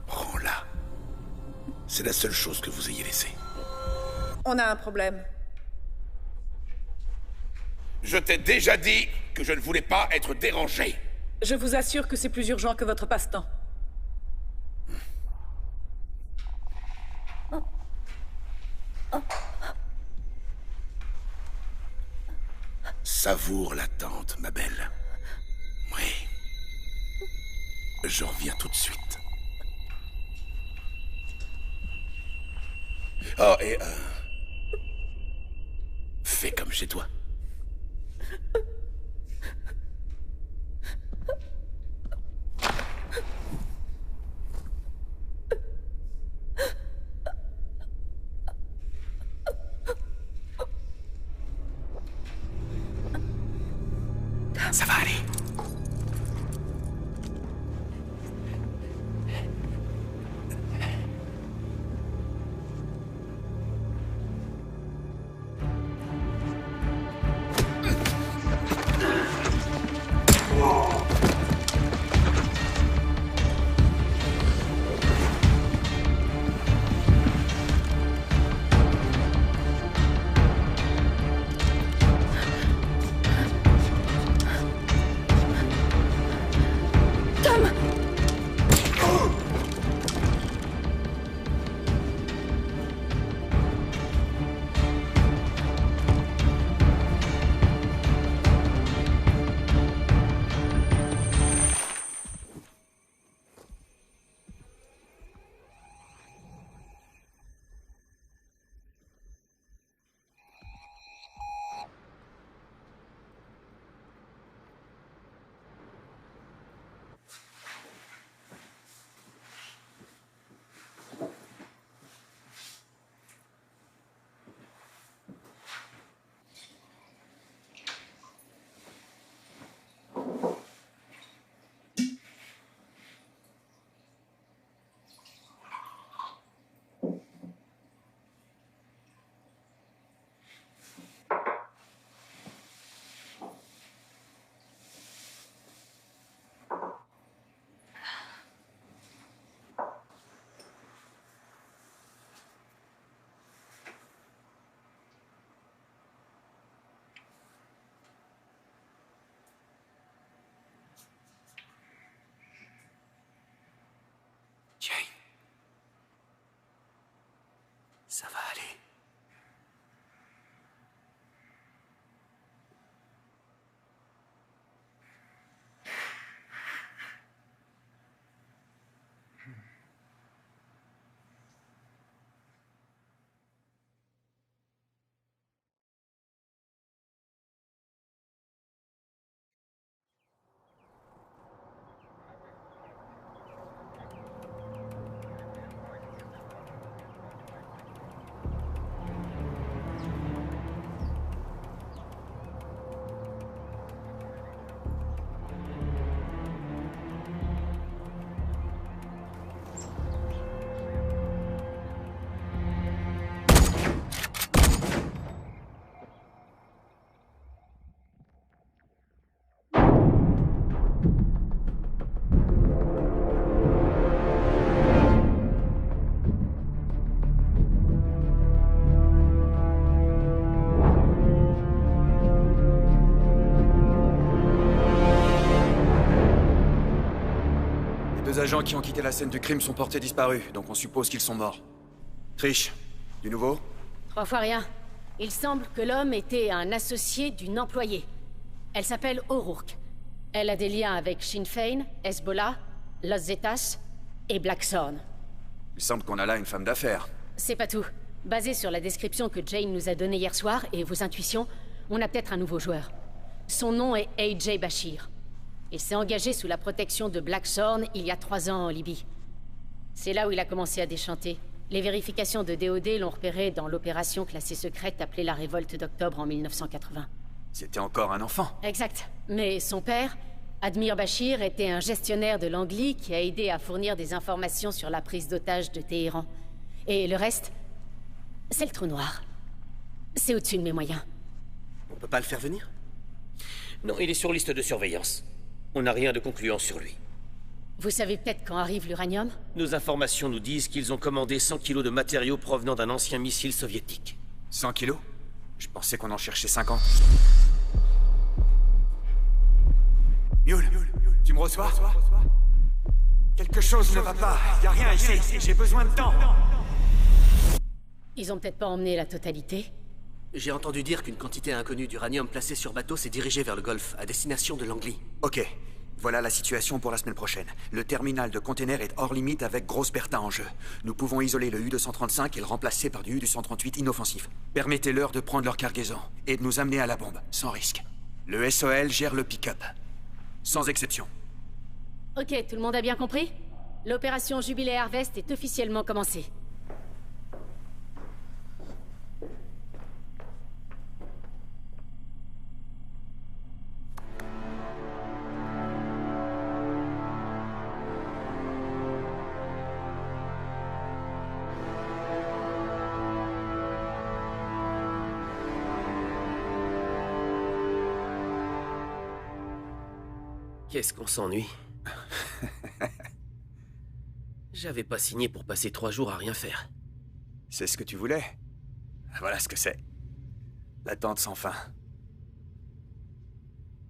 Prends-la. C'est la seule chose que vous ayez laissée. On a un problème. Je t'ai déjà dit que je ne voulais pas être dérangé. Je vous assure que c'est plus urgent que votre passe-temps. Savoure l'attente, ma belle. Oui. Je reviens tout de suite. Oh, et fais comme chez toi. Ça va aller. 2 agents qui ont quitté la scène du crime sont portés disparus, donc on suppose qu'ils sont morts. Trish, du nouveau? 3 fois rien. Il semble que l'homme était un associé d'une employée. Elle s'appelle O'Rourke. Elle a des liens avec Sinn Féin, Hezbollah, Los Zetas et Blackthorn. Il semble qu'on a là une femme d'affaires. C'est pas tout. Basé sur la description que Jane nous a donnée hier soir et vos intuitions, on a peut-être un nouveau joueur. Son nom est AJ Bashir. Il s'est engagé sous la protection de Blackthorn il y a 3 ans en Libye. C'est là où il a commencé à déchanter. Les vérifications de DOD l'ont repéré dans l'opération classée secrète appelée la Révolte d'Octobre en 1980. C'était encore un enfant. Exact. Mais son père, Admir Bashir, était un gestionnaire de l'Angli qui a aidé à fournir des informations sur la prise d'otages de Téhéran. Et le reste, c'est le trou noir. C'est au-dessus de mes moyens. On peut pas le faire venir? Non, il est sur liste de surveillance. On n'a rien de concluant sur lui. Vous savez peut-être quand arrive l'uranium? Nos informations nous disent qu'ils ont commandé 100 kilos de matériaux provenant d'un ancien missile soviétique. 100 kilos? Je pensais qu'on en cherchait 50. Yul, tu me reçois? Quelque chose ne va pas. Y a rien ici. J'ai besoin de temps. Ils ont peut-être pas emmené la totalité? J'ai entendu dire qu'une quantité inconnue d'uranium placée sur bateau s'est dirigée vers le Golfe, à destination de l'Angli. Ok. Voilà la situation pour la semaine prochaine. Le terminal de containers est hors limite avec grosse Bertha en jeu. Nous pouvons isoler le U-235 et le remplacer par du U-238 inoffensif. Permettez-leur de prendre leur cargaison et de nous amener à la bombe, sans risque. Le SOL gère le pick-up. Sans exception. Ok, tout le monde a bien compris? L'opération Jubilé Harvest est officiellement commencée. Qu'est-ce qu'on s'ennuie. J'avais pas signé pour passer 3 jours à rien faire. C'est ce que tu voulais? Voilà ce que c'est. L'attente sans fin.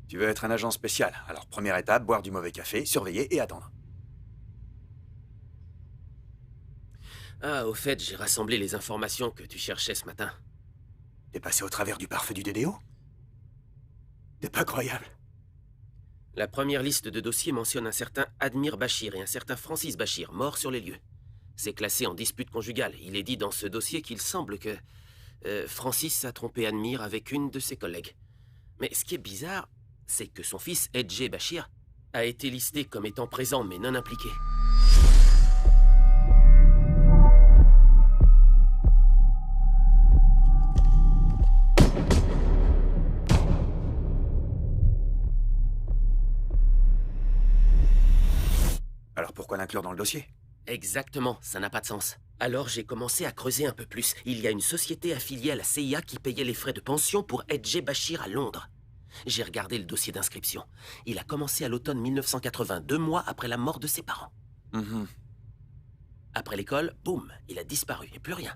Tu veux être un agent spécial, alors première étape, boire du mauvais café, surveiller et attendre. Ah, au fait, j'ai rassemblé les informations que tu cherchais ce matin. T'es passé au travers du pare-feu du DDO? T'es pas croyable. La première liste de dossiers mentionne un certain Admir Bashir et un certain Francis Bashir, morts sur les lieux. C'est classé en dispute conjugale. Il est dit dans ce dossier qu'il semble que Francis a trompé Admir avec une de ses collègues. Mais ce qui est bizarre, c'est que son fils, AJ Bashir, a été listé comme étant présent mais non impliqué. Alors pourquoi l'inclure dans le dossier? Exactement, ça n'a pas de sens. Alors j'ai commencé à creuser un peu plus. Il y a une société affiliée à la CIA qui payait les frais de pension pour AJ Bashir à Londres. J'ai regardé le dossier d'inscription. Il a commencé à l'automne 1980, 2 mois après la mort de ses parents. Après l'école, boum, il a disparu et plus rien.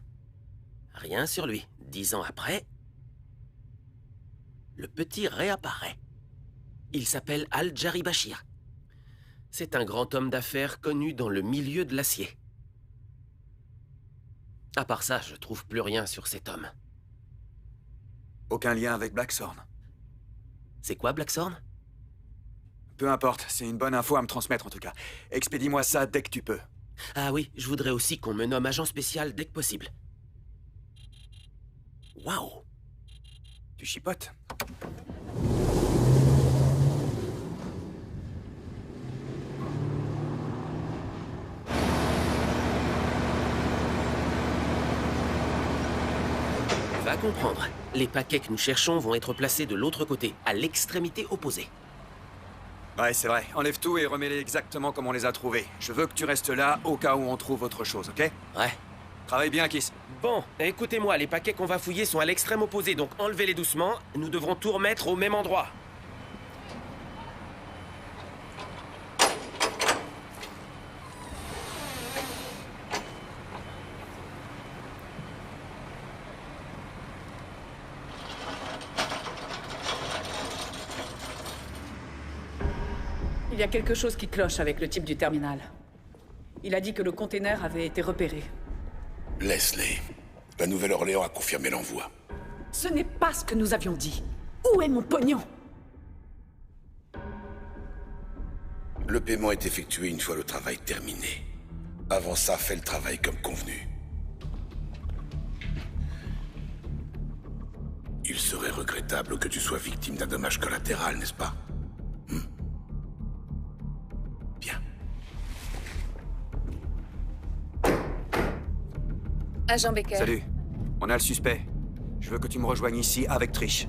Rien sur lui. 10 ans après, le petit réapparaît. Il s'appelle Al-Jari Bashir. C'est un grand homme d'affaires connu dans le milieu de l'acier. À part ça, je trouve plus rien sur cet homme. Aucun lien avec Blackthorn. C'est quoi, Blackthorn? Peu importe, c'est une bonne info à me transmettre en tout cas. Expédie-moi ça dès que tu peux. Ah oui, je voudrais aussi qu'on me nomme agent spécial dès que possible. Waouh! Tu chipotes? Va comprendre. Les paquets que nous cherchons vont être placés de l'autre côté, à l'extrémité opposée. Ouais, c'est vrai. Enlève tout et remets-les exactement comme on les a trouvés. Je veux que tu restes là au cas où on trouve autre chose, ok? Ouais. Travaille bien, Kiss. Bon, écoutez-moi, les paquets qu'on va fouiller sont à l'extrême opposé, donc enlevez-les doucement. Nous devrons tout remettre au même endroit. Il y a quelque chose qui cloche avec le type du terminal. Il a dit que le container avait été repéré. Leslie, la Nouvelle-Orléans a confirmé l'envoi. Ce n'est pas ce que nous avions dit. Où est mon pognon? Le paiement est effectué une fois le travail terminé. Avant ça, fais le travail comme convenu. Il serait regrettable que tu sois victime d'un dommage collatéral, n'est-ce pas? Bien. Agent Baker. Salut. On a le suspect. Je veux que tu me rejoignes ici avec Trish.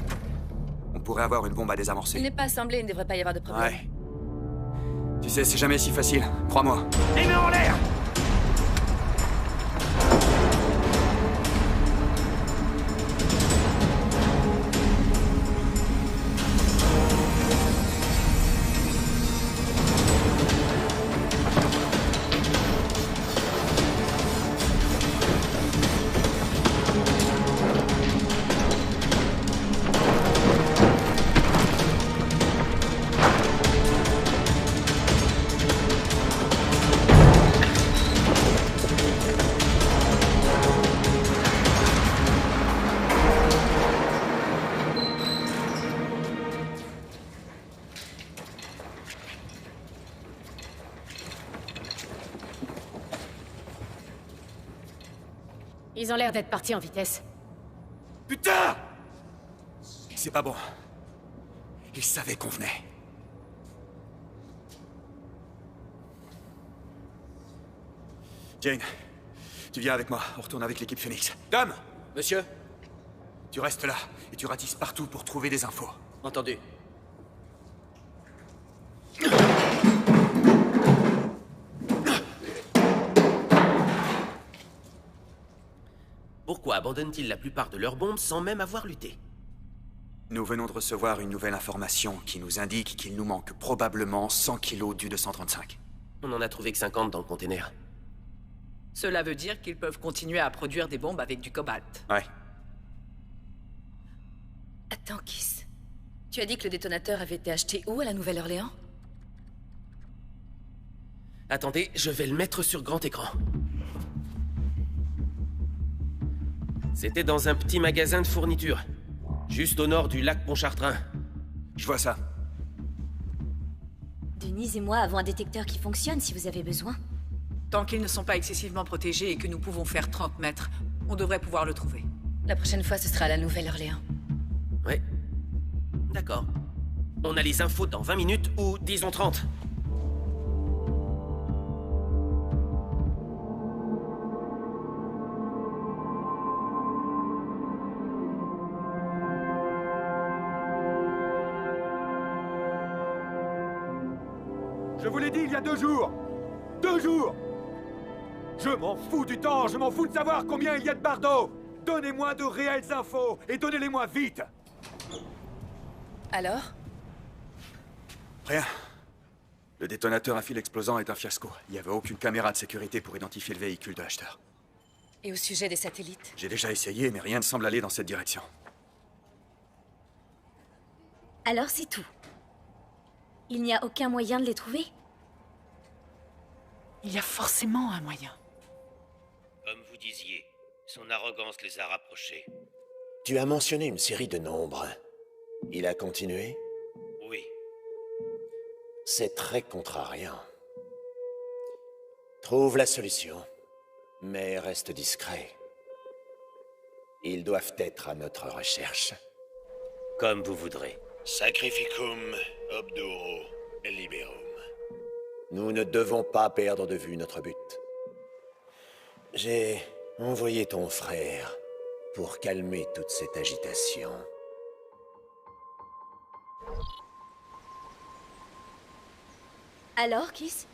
On pourrait avoir une bombe à désamorcer. Il n'est pas assemblé, il ne devrait pas y avoir de problème. Ouais. Tu sais, c'est jamais si facile. Crois-moi. Les mains en l'air! Ils ont l'air d'être partis en vitesse. Putain! C'est pas bon. Ils savaient qu'on venait. Jane, tu viens avec moi. On retourne avec l'équipe Phoenix. Dom! Monsieur? Tu restes là et tu ratisses partout pour trouver des infos. Entendu. Pourquoi abandonnent-ils la plupart de leurs bombes sans même avoir lutté? Nous venons de recevoir une nouvelle information qui nous indique qu'il nous manque probablement 100 kilos du 235. On en a trouvé que 50 dans le container. Cela veut dire qu'ils peuvent continuer à produire des bombes avec du cobalt. Ouais. Attends, Kiss. Tu as dit que le détonateur avait été acheté où, à la Nouvelle-Orléans? Attendez, je vais le mettre sur grand écran. C'était dans un petit magasin de fournitures, juste au nord du lac Pontchartrain. Je vois ça. Denise et moi avons un détecteur qui fonctionne si vous avez besoin. Tant qu'ils ne sont pas excessivement protégés et que nous pouvons faire 30 mètres, on devrait pouvoir le trouver. La prochaine fois, ce sera à la Nouvelle-Orléans. Ouais. D'accord. On a les infos dans 20 minutes ou disons 30. Je vous l'ai dit il y a 2 jours! 2 jours! Je m'en fous du temps, je m'en fous de savoir combien il y a de bardeaux! Donnez-moi de réelles infos, et donnez-les-moi vite! Alors? Rien. Le détonateur à fil explosant est un fiasco. Il n'y avait aucune caméra de sécurité pour identifier le véhicule de l'acheteur. Et au sujet des satellites? J'ai déjà essayé, mais rien ne semble aller dans cette direction. Alors c'est tout. Il n'y a aucun moyen de les trouver? Il y a forcément un moyen. Comme vous disiez, son arrogance les a rapprochés. Tu as mentionné une série de nombres. Il a continué? Oui. C'est très contrariant. Trouve la solution, mais reste discret. Ils doivent être à notre recherche. Comme vous voudrez. Sacrificum obduro liberum. Nous ne devons pas perdre de vue notre but. J'ai envoyé ton frère pour calmer toute cette agitation. Alors, Kiss?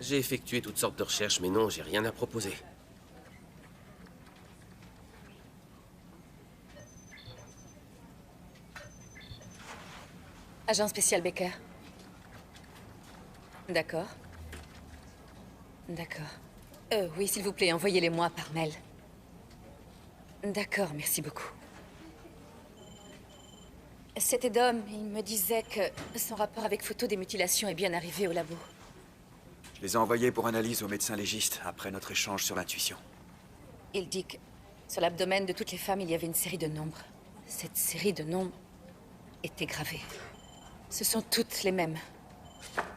J'ai effectué toutes sortes de recherches, mais non, j'ai rien à proposer. Agent spécial Baker. D'accord. D'accord. Oui, s'il vous plaît, envoyez-les-moi par mail. D'accord, merci beaucoup. C'était Dom. Il me disait que son rapport avec photo des mutilations est bien arrivé au labo. Je les ai envoyés pour analyse au médecin légiste après notre échange sur l'intuition. Il dit que sur l'abdomen de toutes les femmes, il y avait une série de nombres. Cette série de nombres était gravée. Ce sont toutes les mêmes.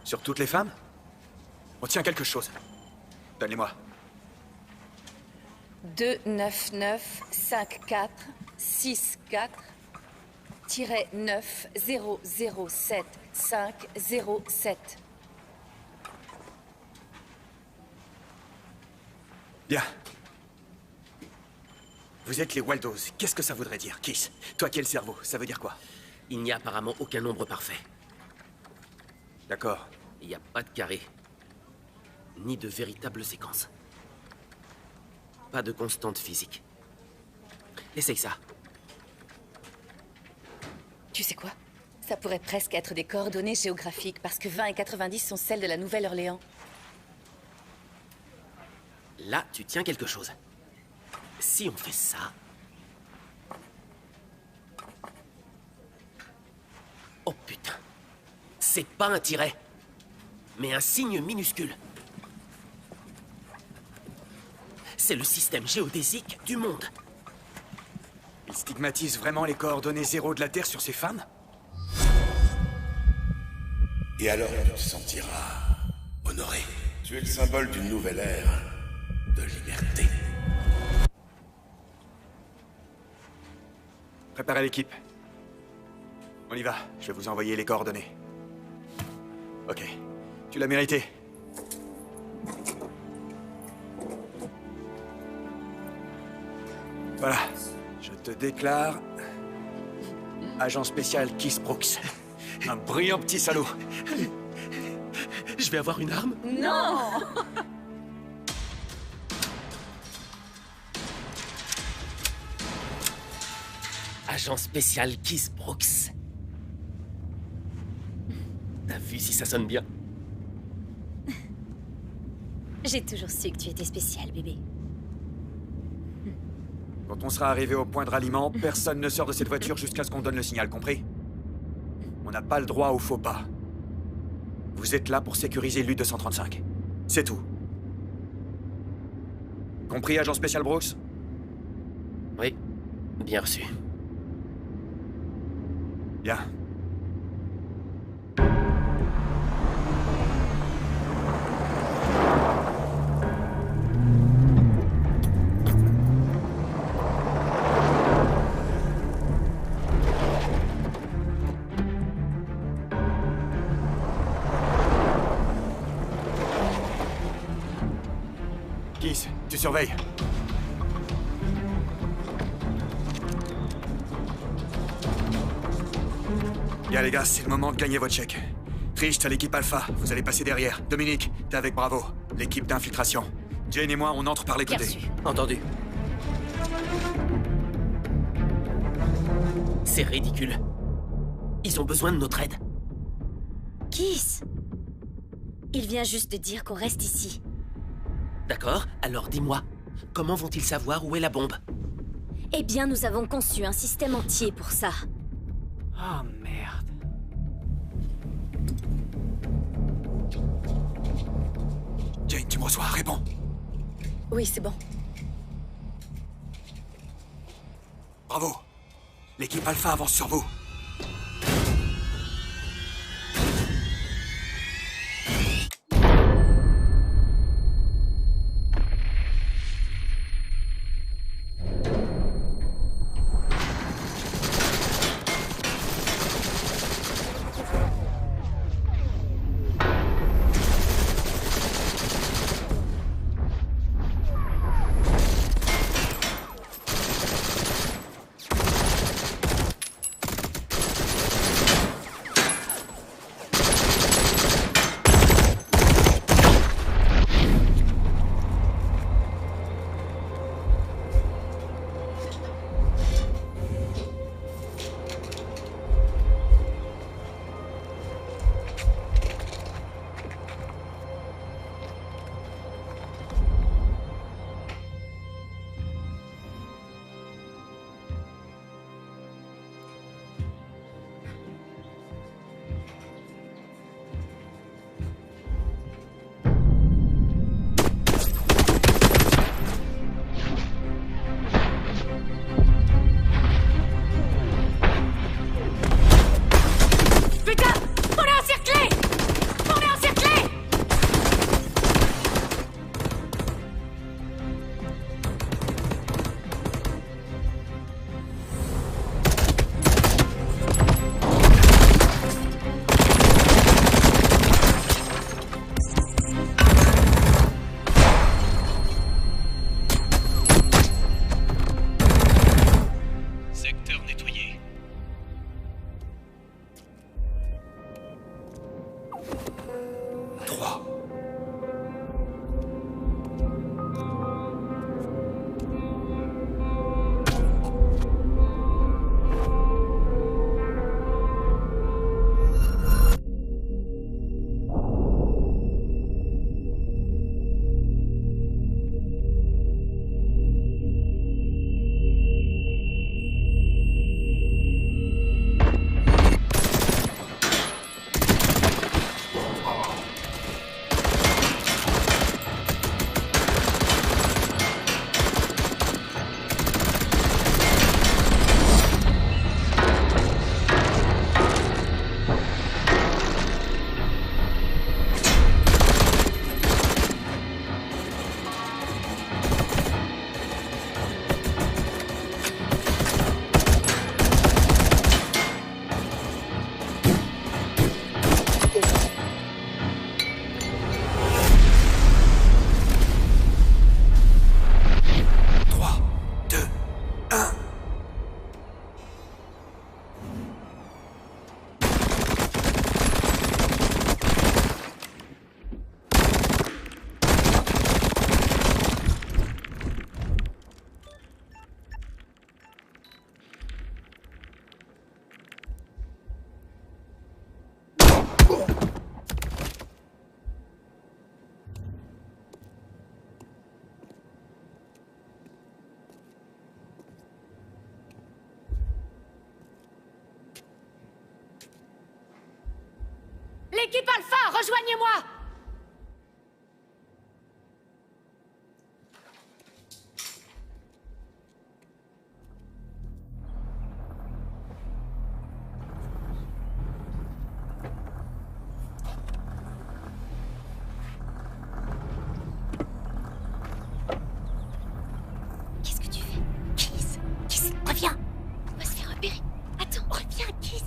Sur toutes les femmes? On tient quelque chose. Donne-les-moi. 299-54-6-4-9-007-507. Bien. Vous êtes les Waldos. Qu'est-ce que ça voudrait dire, Kiss? Toi qui es le cerveau, ça veut dire quoi? Il n'y a apparemment aucun nombre parfait. D'accord. Il n'y a pas de carré. Ni de véritable séquence. Pas de constante physique. Essaye ça. Tu sais quoi? Ça pourrait presque être des coordonnées géographiques, parce que 20 et 90 sont celles de la Nouvelle-Orléans. Là, tu tiens quelque chose. Si on fait ça... Oh putain. C'est pas un tiret, mais un signe minuscule. C'est le système géodésique du monde. Il stigmatise vraiment les coordonnées zéro de la Terre sur ces femmes? Et alors tu te sentiras honoré. Tu es le symbole d'une nouvelle ère de liberté. Préparez l'équipe. On y va, je vais vous envoyer les coordonnées. Ok, tu l'as mérité. Voilà, je te déclare... agent spécial Kiss Brooks. Un brillant petit salaud. Je vais avoir une arme? Non! Agent spécial Kiss Brooks. T'as vu si ça sonne bien? J'ai toujours su que tu étais spécial, bébé. Quand on sera arrivé au point de ralliement, personne ne sort de cette voiture jusqu'à ce qu'on donne le signal, compris? On n'a pas le droit au faux pas. Vous êtes là pour sécuriser l'U-235. C'est tout. Compris, agent spécial Brooks? Oui, bien reçu. Bien. Kiss, tu surveilles. Bien les gars, c'est le moment de gagner votre chèque. Trish, t'as l'équipe Alpha, vous allez passer derrière. Dominique, t'es avec Bravo, l'équipe d'infiltration. Jane et moi, on entre par les côtés. Bien reçu. Entendu. C'est ridicule. Ils ont besoin de notre aide. Kiss! Il vient juste de dire qu'on reste ici. D'accord, alors dis-moi, comment vont-ils savoir où est la bombe? Eh bien, nous avons conçu un système entier pour ça. Oh merde. Jane, tu me reçois, réponds. Oui, c'est bon. Bravo. L'équipe Alpha avance sur vous. Équipe Alpha, rejoignez-moi! Qu'est-ce que tu fais? Kiss! Kiss, reviens! On va se faire repérer. Attends, reviens, Kiss!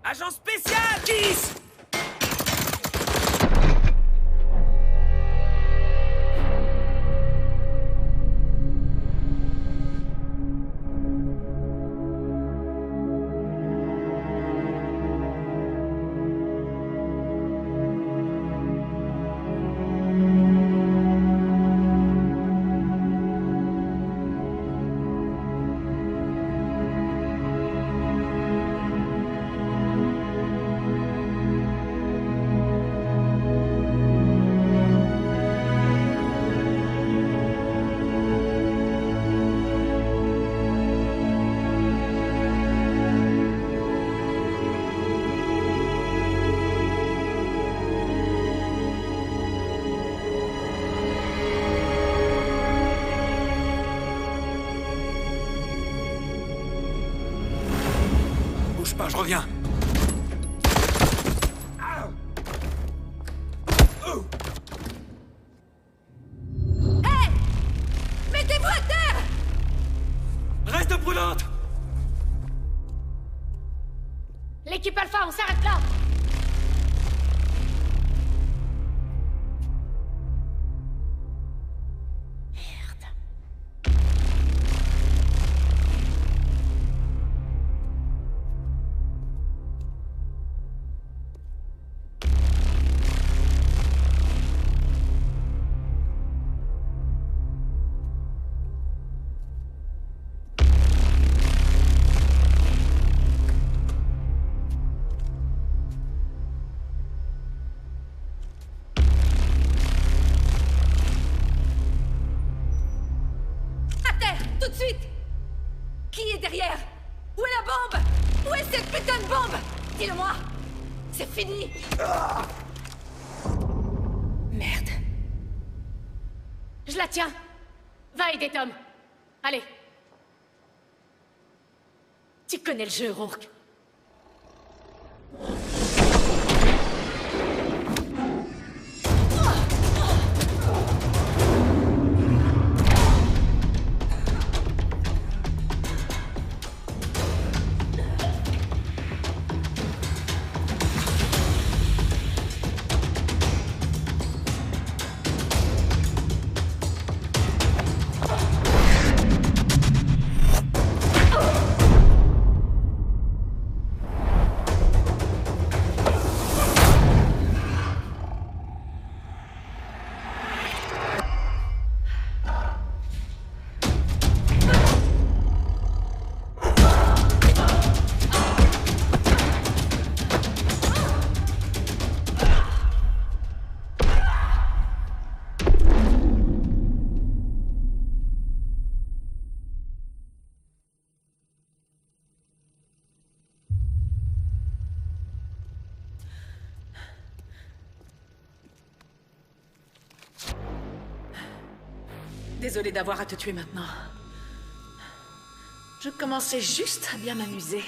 Agent spécial! Kiss! Bouge pas, je reviens. Hé! Mettez-vous à terre! Reste prudente! L'équipe Alpha, on s'arrête là! Tout de suite! Qui est derrière? Où est la bombe? Où est cette putain de bombe? Dis-le-moi! C'est fini! Merde. Je la tiens. Va aider Tom. Allez. Tu connais le jeu, Rourke. Désolée d'avoir à te tuer maintenant. Je commençais juste à bien m'amuser.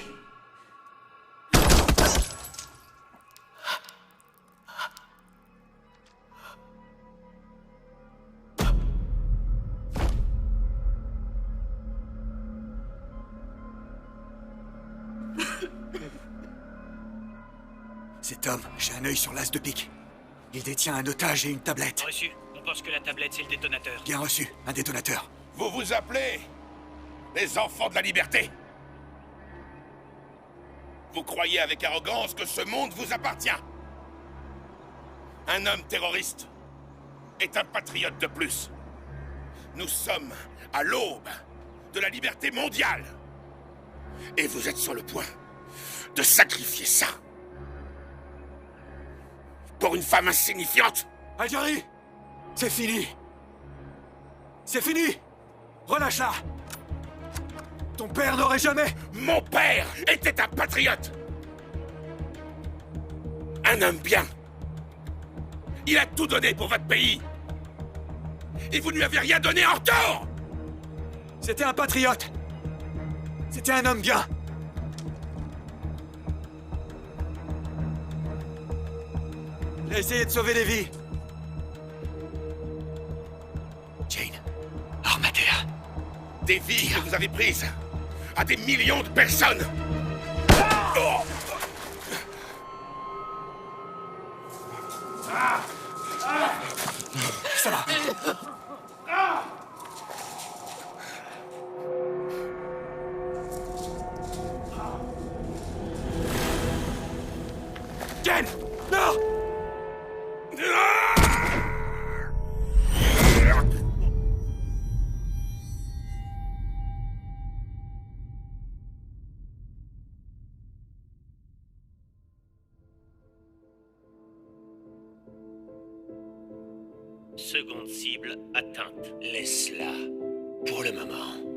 C'est Tom, j'ai un œil sur l'as de pique. Il détient un otage et une tablette. Reçu. On pense que la tablette, c'est le détonateur. Bien reçu, un détonateur. Vous vous appelez les enfants de la liberté. Vous croyez avec arrogance que ce monde vous appartient. Un homme terroriste est un patriote de plus. Nous sommes à l'aube de la liberté mondiale. Et vous êtes sur le point de sacrifier ça pour une femme insignifiante. Al-Jari, c'est fini. C'est fini. Relâche-la. Ton père n'aurait jamais... Mon père était un patriote. Un homme bien. Il a tout donné pour votre pays. Et vous ne lui avez rien donné en retour. C'était un patriote. C'était un homme bien. Il a essayé de sauver des vies. Jane, Armatea. Des vies que vous avez prises à des millions de personnes. Oh. Ça va. Jane, non! Seconde cible atteinte. Laisse-la. Pour le moment.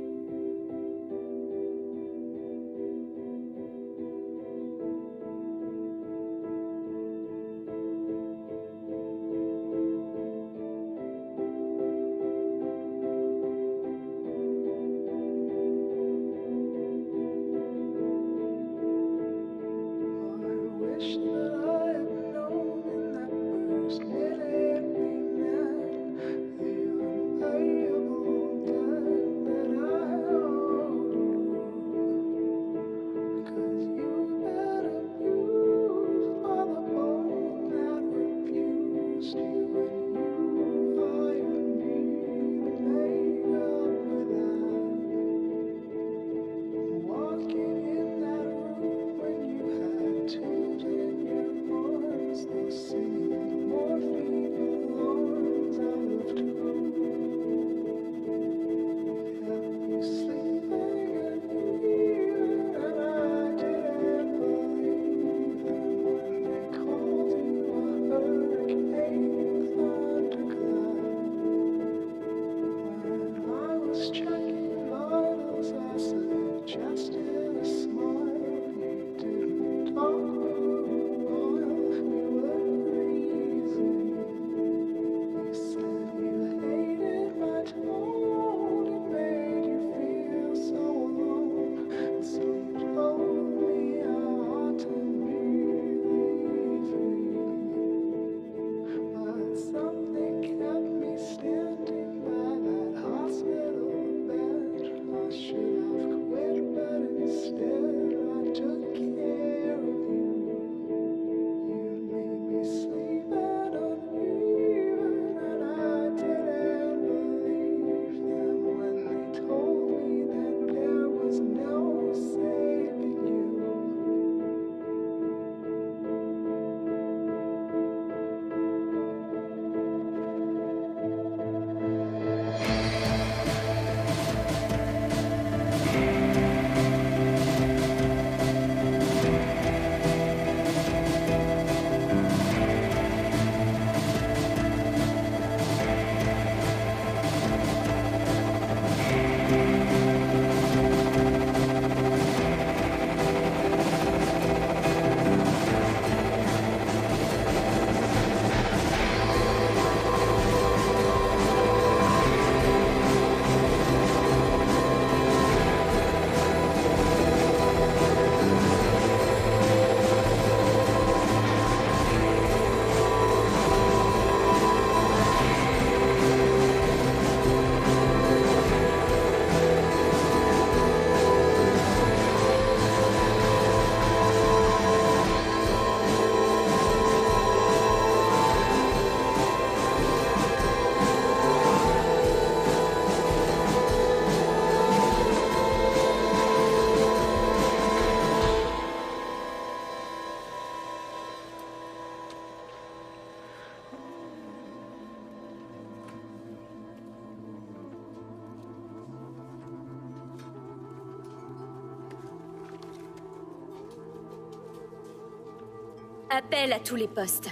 Appel à tous les postes.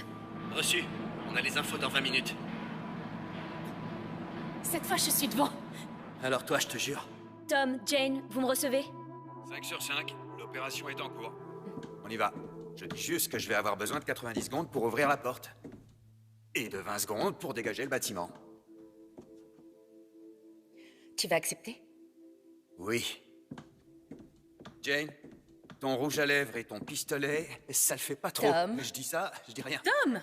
Reçu. On a les infos dans 20 minutes. Cette fois, je suis devant. Alors toi, je te jure. Tom, Jane, vous me recevez? 5 sur 5, l'opération est en cours. On y va. Je dis juste que je vais avoir besoin de 90 secondes pour ouvrir la porte. Et de 20 secondes pour dégager le bâtiment. Tu vas accepter? Oui. Jane, ton rouge à lèvres et ton pistolet, ça le fait pas trop. Tom. Mais je dis ça, je dis rien. Tom!